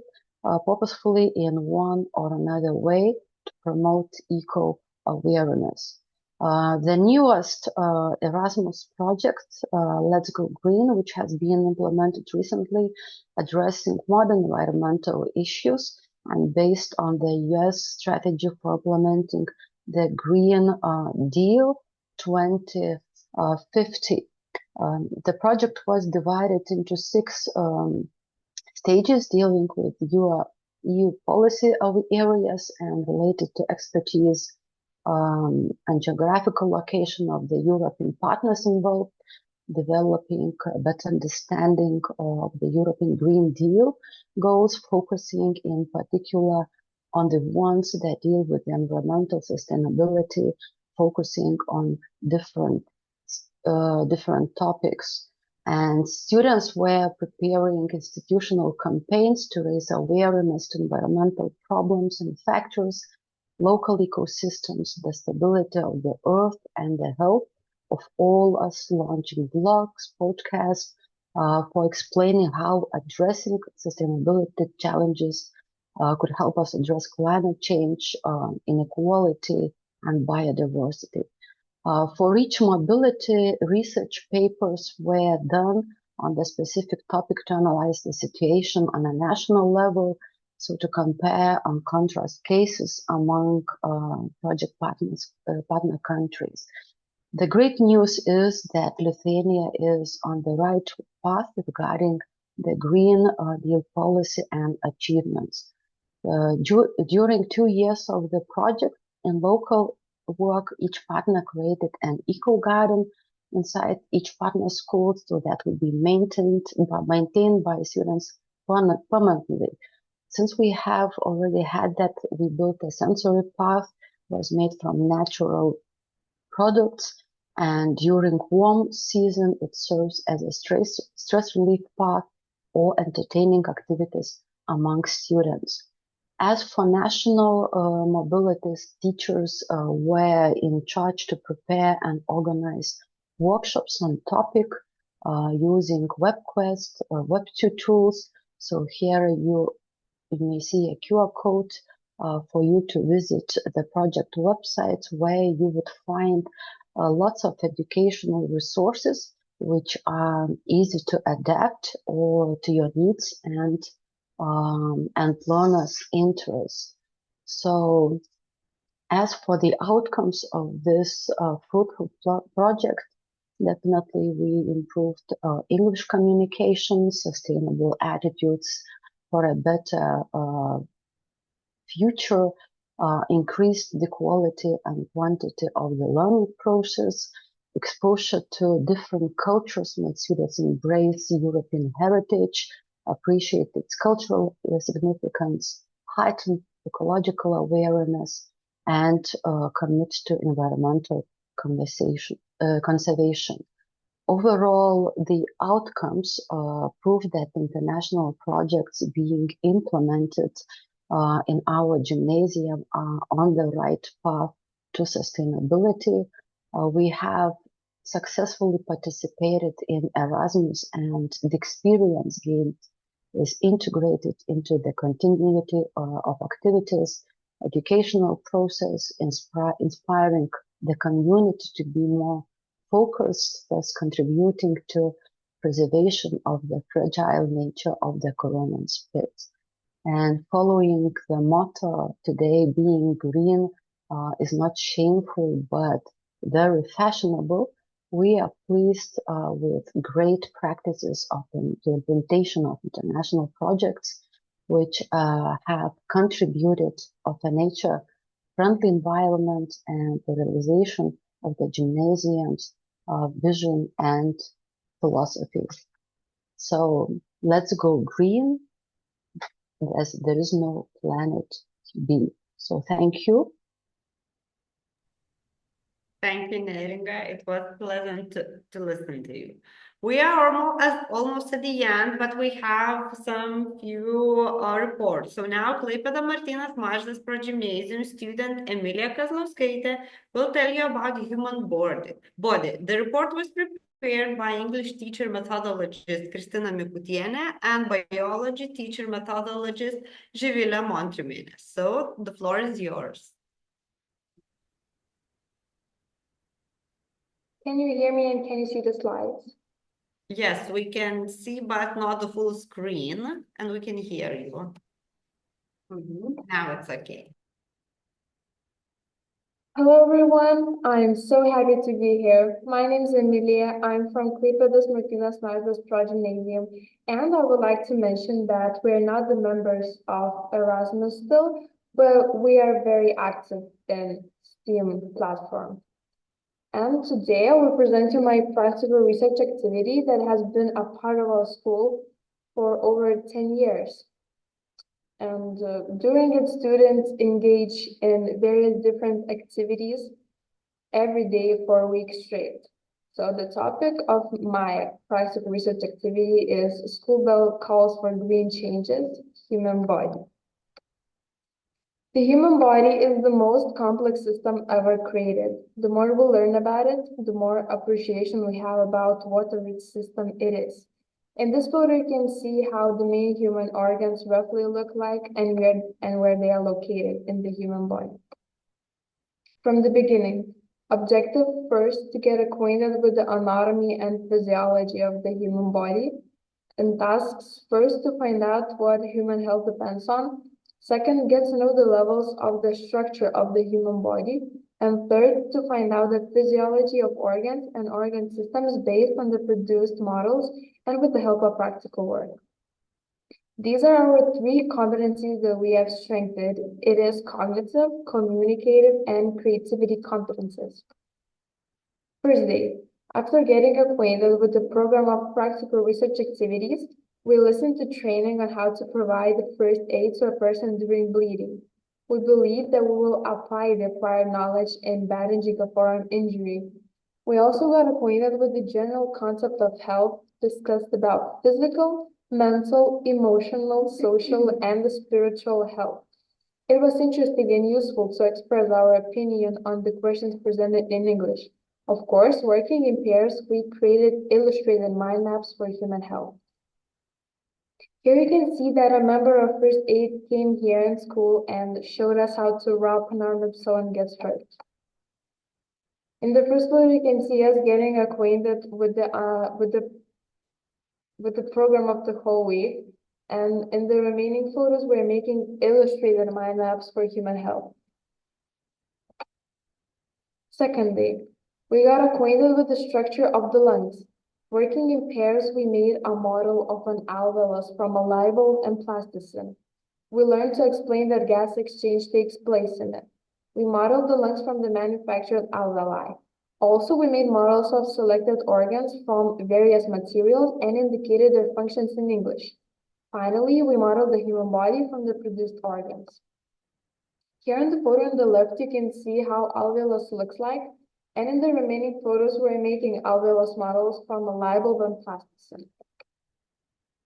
in one or another way to promote eco-awareness. The newest Erasmus project, Let's Go Green, which has been implemented recently, addressing modern environmental issues and based on the US strategy for implementing the Green Deal 2050. The project was divided into 6 stages dealing with EU policy areas and related to expertise and geographical location of the European partners involved, developing a better understanding of the European Green Deal goals, focusing in particular on the ones that deal with environmental sustainability, focusing on different topics. And students were preparing institutional campaigns to raise awareness to environmental problems and factors, local ecosystems, the stability of the earth and the health of all us, launching blogs, podcasts for explaining how addressing sustainability challenges could help us address climate change, inequality, and biodiversity. For each mobility, research papers were done on the specific topic to analyze the situation on a national level, so to compare and contrast cases among project partner countries. The great news is that Lithuania is on the right path regarding the Green Deal policy and achievements. During 2 years of the project, in local work, each partner created an eco-garden inside each partner school, so that would be maintained by students permanently. Since we have already had that, we built a sensory path, was made from natural products, and during warm season it serves as a stress relief path or entertaining activities among students. As for national mobilities, teachers were in charge to prepare and organize workshops on topic using WebQuest or Web2 tools. So here you may see a QR code for you to visit the project website, where you would find lots of educational resources which are easy to adapt or to your needs and learners' interests. So as for the outcomes of this fruitful project, definitely we improved English communication, sustainable attitudes for a better future, increased the quality and quantity of the learning process, exposure to different cultures made students embrace European heritage, appreciate its cultural significance, heighten ecological awareness, and commit to environmental conservation. Overall, the outcomes prove that international projects being implemented in our gymnasium are on the right path to sustainability. We have successfully participated in Erasmus, and the experience gained is integrated into the continuity of activities, educational process, inspiring the community to be more focused, thus contributing to preservation of the fragile nature of the Coronian spirit. And following the motto, today being green is not shameful but very fashionable, we are pleased with great practices of the implementation of international projects which have contributed of a nature-friendly environment and the realization of the gymnasium's vision and philosophy. So let's go green, as there is no planet B. So thank you. Thank you, Neringa. It was pleasant to listen to you. We are almost at the end, but we have some few reports. So now Klaipėdos Martynas Mažvydas Progymnasium student Emilija Kazlauskaitė will tell you about the human body. The report was prepared by English teacher methodologist Kristina Mikutienė and biology teacher methodologist Živilė Montriumienė. So the floor is yours. Can you hear me and can you see the slides? Yes, we can see, but not the full screen, and we can hear you. Now it's okay. Hello everyone, I'm so happy to be here. My name is Emilia. I'm from Klaipėdos progimnazia, and I would like to mention that we're not the members of Erasmus still, but we are very active in STEAM platform. And today I will present you my practical research activity that has been a part of our school for over 10 years. And during it, students engage in various different activities every day for a week straight. So the topic of my practical research activity is School Bell Calls for Green Changes, Human Body. The human body is the most complex system ever created. The more we learn about it, the more appreciation we have about what a rich system it is. In this photo, you can see how the main human organs roughly look like and where they are located in the human body. From the beginning, objective first to get acquainted with the anatomy and physiology of the human body, and tasks first to find out what human health depends on. Second, get to know the levels of the structure of the human body. And third, to find out the physiology of organs and organ systems based on the produced models and with the help of practical work. These are our three competencies that we have strengthened. It is cognitive, communicative, and creativity competences. First day, after getting acquainted with the program of practical research activities, we listened to training on how to provide the first aid to a person during bleeding. We believe that we will apply the acquired knowledge in bandaging a forearm injury. We also got acquainted with the general concept of health discussed about physical, mental, emotional, social, and the spiritual health. It was interesting and useful to express our opinion on the questions presented in English. Of course, working in pairs, we created illustrated mind maps for human health. Here you can see that a member of First Aid came here in school and showed us how to wrap an arm if someone gets hurt. In the first photo, you can see us getting acquainted with the program of the whole week, and in the remaining photos, we're making illustrated mind maps for human health. Second day, we got acquainted with the structure of the lungs. Working in pairs, we made a model of an alveolus from a libel and plasticine. We learned to explain that gas exchange takes place in it. We modeled the lungs from the manufactured alveoli. Also, we made models of selected organs from various materials and indicated their functions in English. Finally, we modeled the human body from the produced organs. Here in the photo on the left, you can see how alveolus looks like. And in the remaining photos, we're making alveolus models from a libel and plasticine.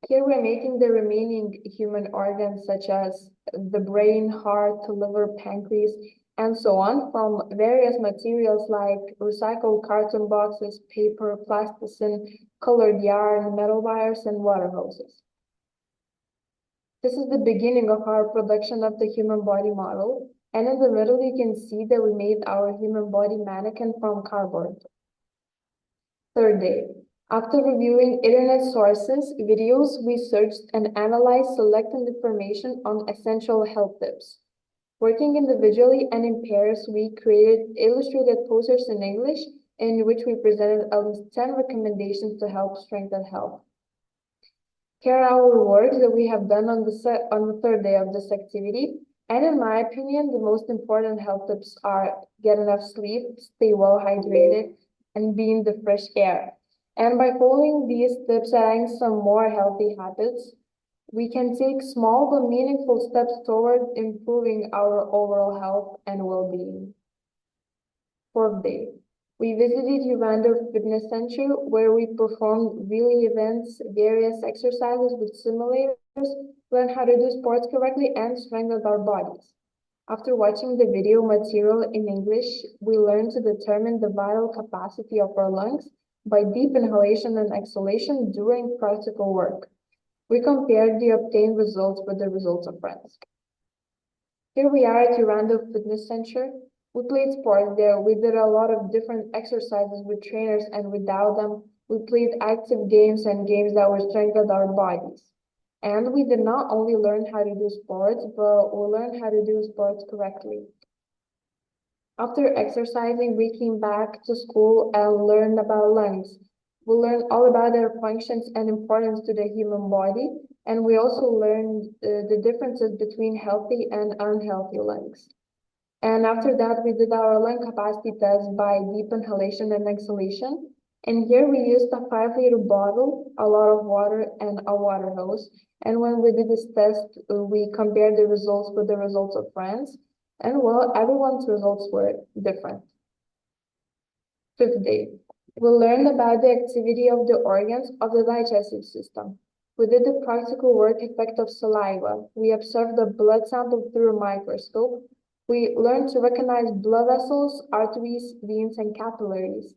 Here we're making the remaining human organs such as the brain, heart, liver, pancreas, and so on from various materials like recycled carton boxes, paper, plasticine, colored yarn, metal wires, and water hoses. This is the beginning of our production of the human body model. And in the middle, you can see that we made our human body mannequin from cardboard. Third day, after reviewing internet sources, videos, we searched and analyzed selected information on essential health tips. Working individually and in pairs, we created illustrated posters in English in which we presented at least 10 recommendations to help strengthen health. Here are our work that we have done on the third day of this activity. And in my opinion, the most important health tips are get enough sleep, stay well hydrated, and be in the fresh air. And by following these tips and adding some more healthy habits, we can take small but meaningful steps toward improving our overall health and well-being. Fourth day, we visited Uvando Fitness Center where we performed relay events, various exercises with simulators, learn how to do sports correctly, and strengthen our bodies. After watching the video material in English, we learned to determine the vital capacity of our lungs by deep inhalation and exhalation during practical work. We compared the obtained results with the results of friends. Here we are at Uvando Fitness Center. We played sports there. We did a lot of different exercises with trainers, and without them, we played active games and games that would strengthen our bodies. And we did not only learn how to do sports, but we learned how to do sports correctly. After exercising, we came back to school and learned about lungs. We learned all about their functions and importance to the human body, and we also learned the differences between healthy and unhealthy lungs. And after that, we did our lung capacity test by deep inhalation and exhalation. And here we used a 5-liter bottle, a lot of water, and a water hose. And when we did this test, we compared the results with the results of France. And well, everyone's results were different. 5th day, we learned about the activity of the organs of the digestive system. We did the practical work effect of saliva. We observed the blood sample through a microscope. We learned to recognize blood vessels, arteries, veins, and capillaries.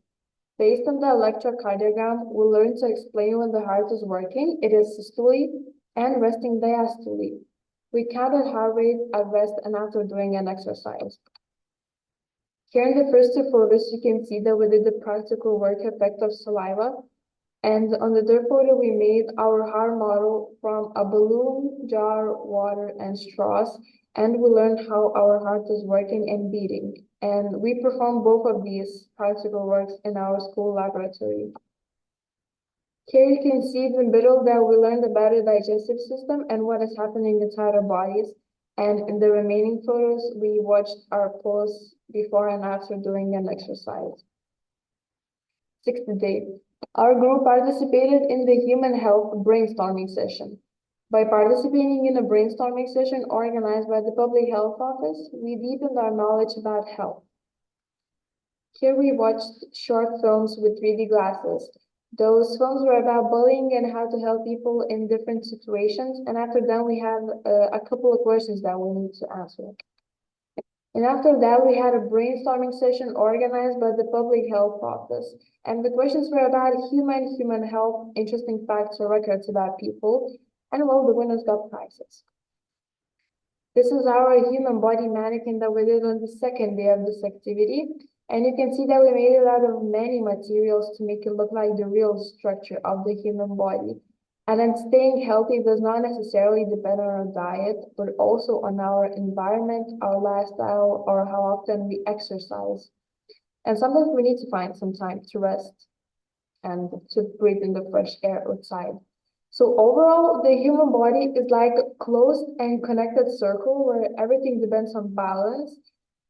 Based on the electrocardiogram, we learned to explain when the heart is working, it is systole, and resting diastole. We counted heart rate at rest and after doing an exercise. Here in the first 2 photos, you can see that we did the practical work effect of saliva. And on the 3rd photo, we made our heart model from a balloon, jar, water, and straws. And we learned how our heart is working and beating. And we performed both of these practical works in our school laboratory. Here you can see in the middle that we learned about the digestive system and what is happening inside our bodies. And in the remaining photos, we watched our pulse before and after doing an exercise. 6th day, our group participated in the human health brainstorming session. By participating in a brainstorming session organized by the Public Health Office, we deepened our knowledge about health. Here we watched short films with 3D glasses. Those films were about bullying and how to help people in different situations. And after that, we have a couple of questions that we need to answer. And after that, we had a brainstorming session organized by the Public Health Office. And the questions were about human health, interesting facts or records about people. And well, the winners got prizes. This is our human body mannequin that we did on the 2nd day of this activity. And you can see that we made it out of many materials to make it look like the real structure of the human body. And then staying healthy does not necessarily depend on our diet, but also on our environment, our lifestyle, or how often we exercise. And sometimes we need to find some time to rest and to breathe in the fresh air outside. So overall, the human body is like a closed and connected circle where everything depends on balance,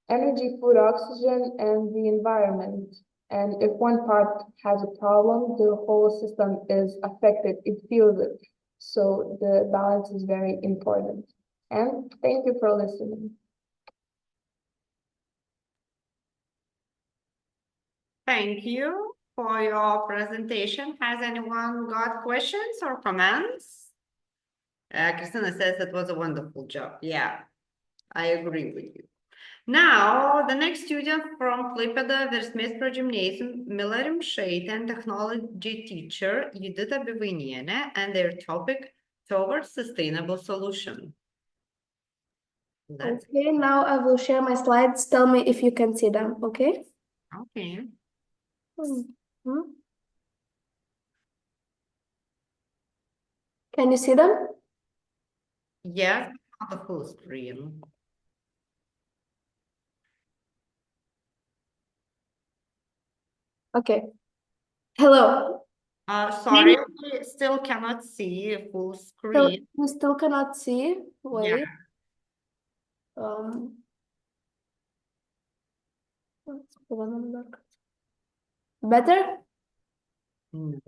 energy, food, oxygen, and the environment. And if one part has a problem, the whole system is affected, it feels it. So the balance is very important. And thank you for listening. Thank you for your presentation. Has anyone got questions or comments? Christina says that was a wonderful job. Yeah, I agree with you. Now, the next student from Klaipėdos Sendvario, Mila Rimšaitė, and technology teacher Judita Bivainienė, and their topic, Towards Sustainable Solution. Okay, now I will share my slides. Tell me if you can see them, okay? Okay. Can you see them? Yes, on the full screen. Okay. Hello. Sorry, we still cannot see a full screen. So we still cannot see. Wait. Yeah. Let's put on the back. Better? No.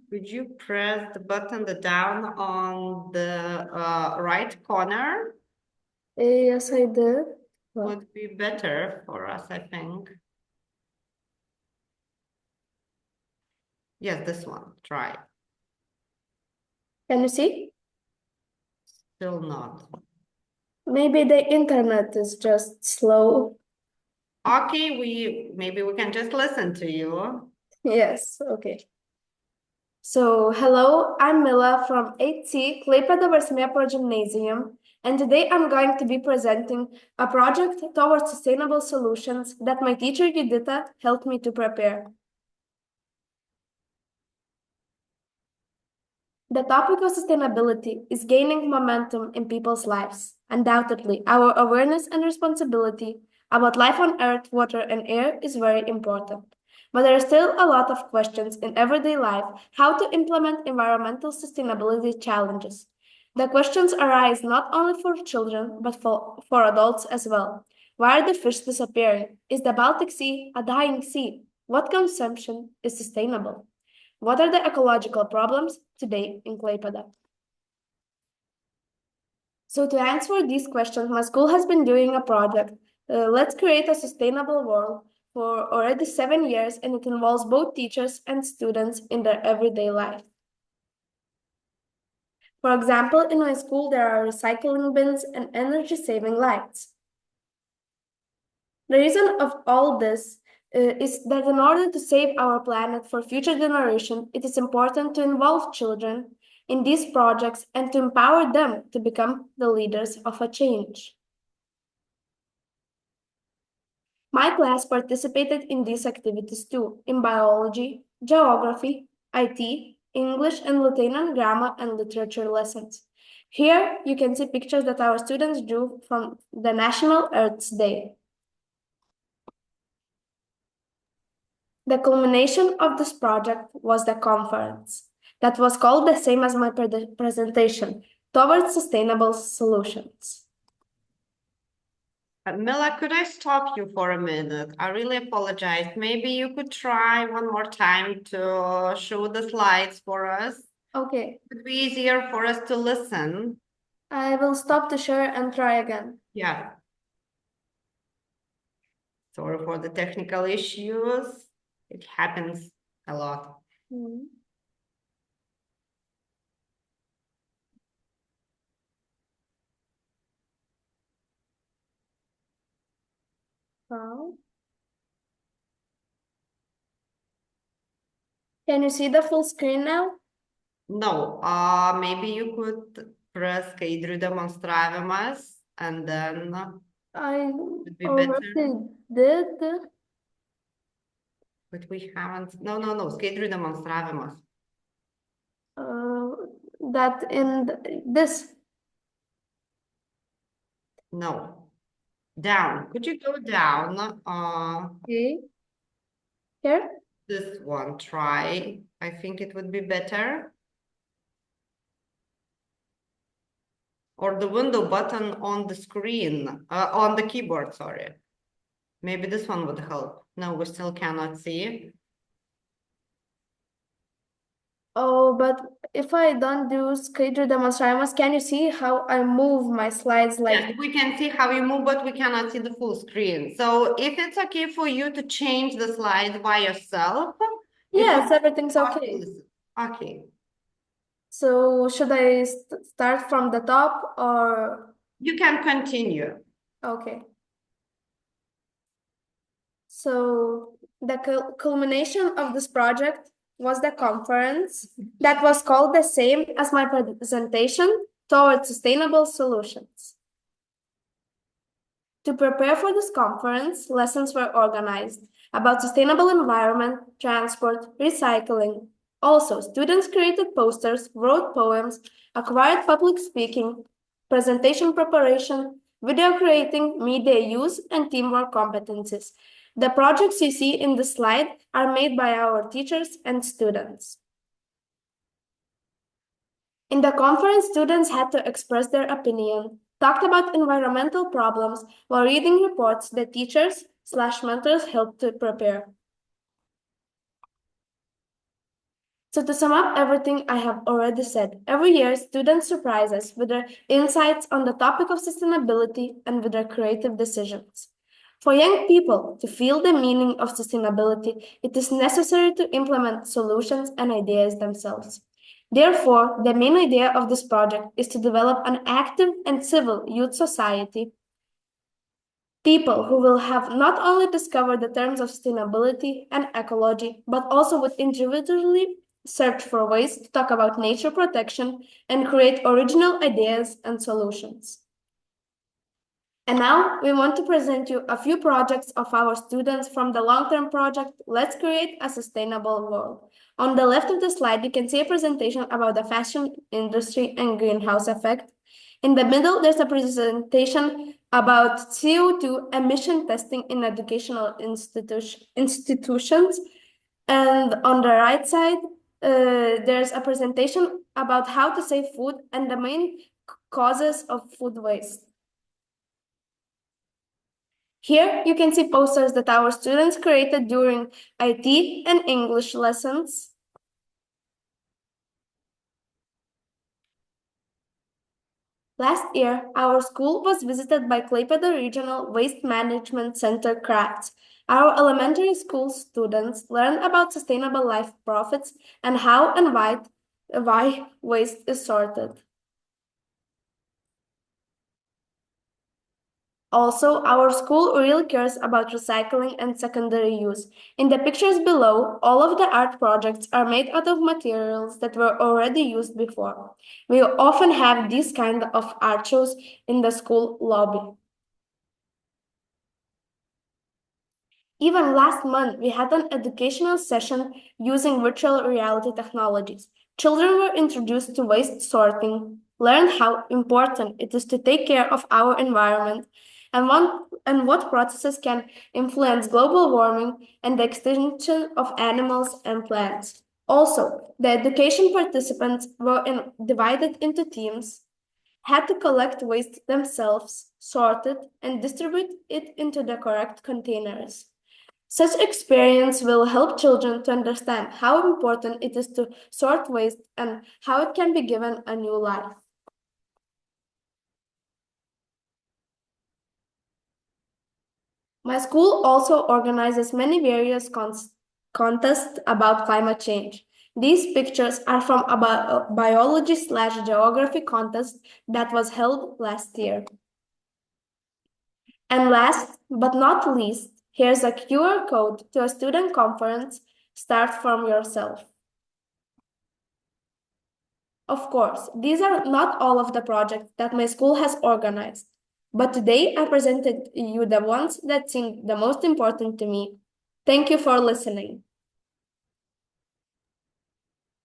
Could you press the button down on the right corner? Yes, I did. Would be better for us, I think. Yes, this one. Try. Can you see? Still not. Maybe the internet is just slow. Okay, maybe we can just listen to you. Yes, okay. So, hello, I'm Mila from 8C, Klaipėdos Sendvario, and today I'm going to be presenting a project towards sustainable solutions that my teacher Judita helped me to prepare. The topic of sustainability is gaining momentum in people's lives. Undoubtedly, our awareness and responsibility about life on Earth, water, and air is very important. But there are still a lot of questions in everyday life how to implement environmental sustainability challenges. The questions arise not only for children, but for adults as well. Why are the fish disappearing? Is the Baltic Sea a dying sea? What consumption is sustainable? What are the ecological problems today in Klaipėda? So to answer these questions, my school has been doing a project, Let's Create a Sustainable World, for already 7 years, and it involves both teachers and students in their everyday life. For example, in my school, there are recycling bins and energy-saving lights. The reason of all this is that in order to save our planet for future generations, it is important to involve children in these projects and to empower them to become the leaders of a change. My class participated in these activities too, in biology, geography, IT, English and Lithuanian grammar and literature lessons. Here you can see pictures that our students drew from the National Earth's Day. The culmination of this project was the conference that was called the same as my presentation, Towards Sustainable Solutions. Mila, could I stop you for a minute? I really apologize. Maybe you could try one more time to show the slides for us. Okay. It would be easier for us to listen. I will stop the share and try again. Yeah. Sorry for the technical issues. It happens a lot. Mm-hmm. Wow. Can you see the full screen now? No, maybe you could press skaidrių demonstravimas and then I would be already better. did. But we haven't. No, skaidrių demonstravimas. That in this. No. Down. Could you go down? Okay. Here? This one, try. I think it would be better. Or the window button on the screen, on the keyboard, sorry. Maybe this one would help. No, we still cannot see. Oh, but if I don't do skaidrių demonstravimas, can you see how I move my slides like? Yes, we can see how you move, but we cannot see the full screen. So if it's okay for you to change the slides by yourself. Yes, everything's okay. Okay. So should I start from the top or? You can continue. Okay. So the culmination of this project was the conference that was called the same as my presentation, Towards Sustainable Solutions. To prepare for this conference, lessons were organized about sustainable environment, transport, recycling. Also, students created posters, wrote poems, acquired public speaking, presentation preparation, video creating, media use, and teamwork competencies. The projects you see in the slide are made by our teachers and students. In the conference, students had to express their opinion, talked about environmental problems while reading reports that teachers/mentors helped to prepare. So to sum up everything I have already said, every year students surprise us with their insights on the topic of sustainability and with their creative decisions. For young people to feel the meaning of sustainability, it is necessary to implement solutions and ideas themselves. Therefore, the main idea of this project is to develop an active and civil youth society, people who will have not only discovered the terms of sustainability and ecology, but also would individually search for ways to talk about nature protection and create original ideas and solutions. And now we want to present you a few projects of our students from the long-term project, Let's Create a Sustainable World. On the left of the slide, you can see a presentation about the fashion industry and greenhouse effect. In the middle, there's a presentation about CO2 emission testing in educational institutions. And on the right side, there's a presentation about how to save food and the main causes of food waste. Here you can see posters that our students created during IT and English lessons. Last year, our school was visited by Klaipėdos Regional Waste Management Center Crafts. Our elementary school students learned about sustainable life profits and how and why waste is sorted. Also, our school really cares about recycling and secondary use. In the pictures below, all of the art projects are made out of materials that were already used before. We often have these kind of art shows in the school lobby. Even last month, we had an educational session using virtual reality technologies. Children were introduced to waste sorting, learned how important it is to take care of our environment, and what processes can influence global warming and the extinction of animals and plants. Also, the education participants were divided into teams, had to collect waste themselves, sort it, and distribute it into the correct containers. Such experience will help children to understand how important it is to sort waste and how it can be given a new life. My school also organizes many various contests about climate change. These pictures are from a biology/geography contest that was held last year. And last but not least, here's a QR code to a student conference. Start from yourself. Of course, these are not all of the projects that my school has organized, but today I presented you the ones that seem the most important to me. Thank you for listening.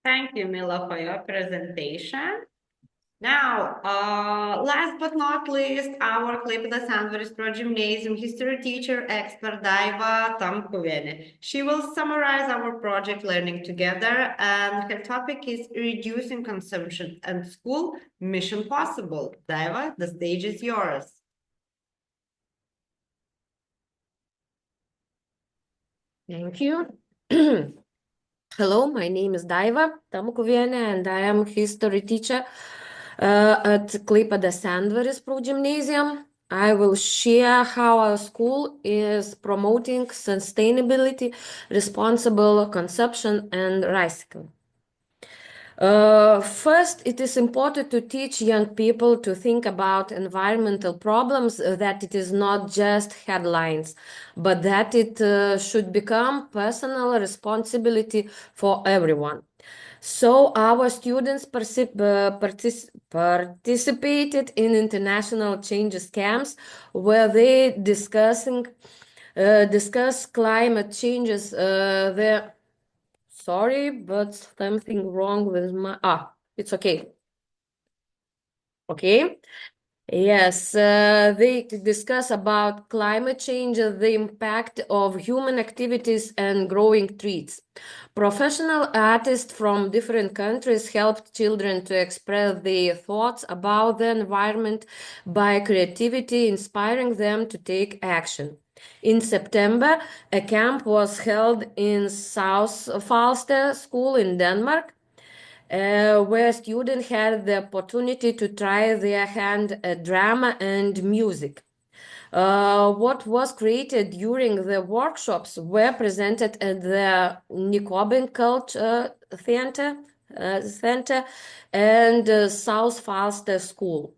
Thank you, Mila, for your presentation. Now, last but not least, our Klaipėdos Sendvario progymnasium history teacher expert Daiva Tamkuvienė. She will summarize our project Learning Together, and her topic is reducing consumption and school mission possible. Daiva, the stage is yours. Thank you. Hello, my name is Daiva Tamkuvienė, and I am history teacher at Klaipėdos Sendvario progymnasium. I will share how our school is promoting sustainability, responsible consumption, and recycling. First, it is important to teach young people to think about environmental problems, that it is not just headlines, but that it should become personal responsibility for everyone. So our students participated in international changes camps where they discuss climate changes. Sorry, but something wrong with my, it's okay. Okay. Yes, they discuss about climate change, the impact of human activities and growing trees. Professional artists from different countries helped children to express their thoughts about the environment by creativity, inspiring them to take action. In September, a camp was held in South Falster School in Denmark, where students had the opportunity to try their hand at drama and music. What was created during the workshops were presented at the Nikobin Culture Center and South Falster School.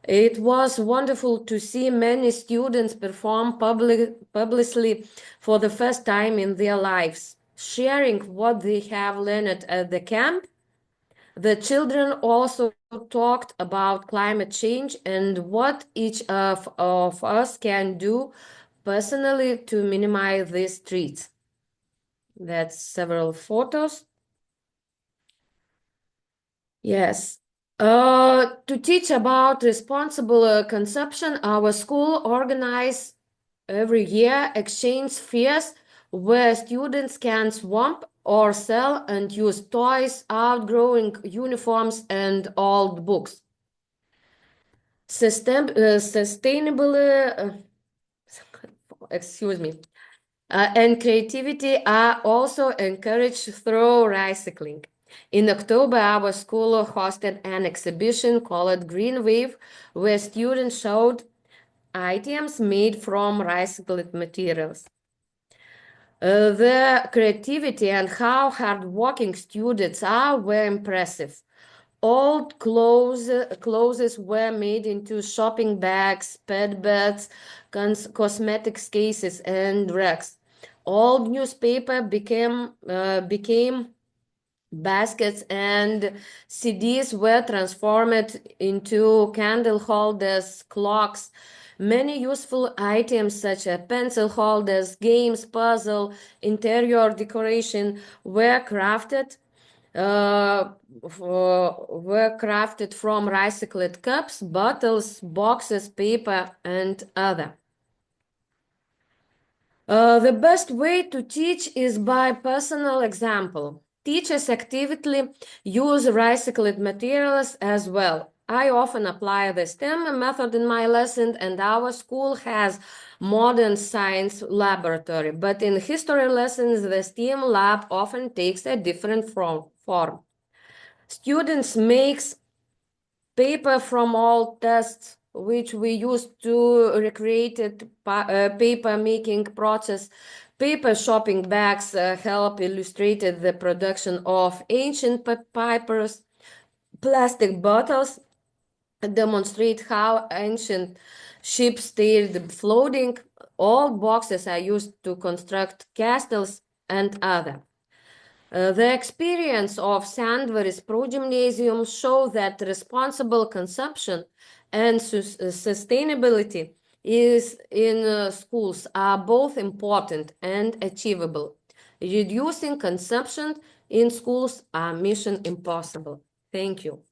It was wonderful to see many students perform publicly for the first time in their lives, sharing what they have learned at the camp. The children also talked about climate change and what each of us can do personally to minimize these threats. That's several photos. Yes. To teach about responsible consumption, our school organizes every year exchange fairs where students can swap or sell and use toys, outgrowing uniforms, and old books. And creativity are also encouraged through recycling. In October, our school hosted an exhibition called Green Wave, where students showed items made from recycled materials. The creativity and how hardworking students are were impressive. Old clothes were made into shopping bags, pet beds, cosmetics cases, and racks. Old newspaper became baskets, and CDs were transformed into candle holders, clocks. Many useful items such as pencil holders, games, puzzle, interior decoration were crafted from recycled cups, bottles, boxes, paper, and other. The best way to teach is by personal example. Teachers actively use recycled materials as well. I often apply the STEM method in my lesson, and our school has modern science laboratory. But in history lessons, the STEM lab often takes a different form. Students make paper from old tests, which we use to recreate paper making process. Paper shopping bags help illustrate the production of ancient papyrus. Plastic bottles demonstrate how ancient ships stayed floating. Old boxes are used to construct castles and other. The experience of Sendvary's progymnasium show that responsible consumption and sustainability in schools are both important and achievable. Reducing consumption in schools are mission impossible. Thank you.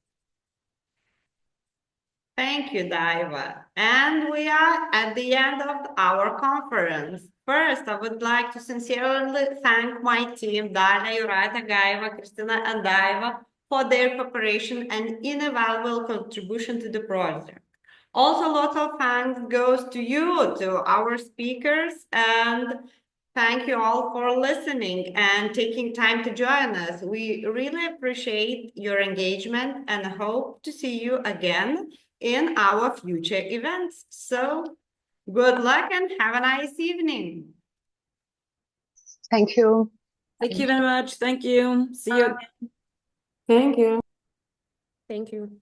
Thank you, Daiva. And we are at the end of our conference. First, I would like to sincerely thank my team, Dalia, Jurata, Gaiva, Kristina, and Daiva, for their cooperation and invaluable contribution to the project. Also, lots of thanks goes to you, to our speakers, and thank you all for listening and taking time to join us. We really appreciate your engagement and hope to see you again in our future events. So good luck and have a nice evening. Thank you. Thank you very much. Thank you. See you. Thank you. Thank you.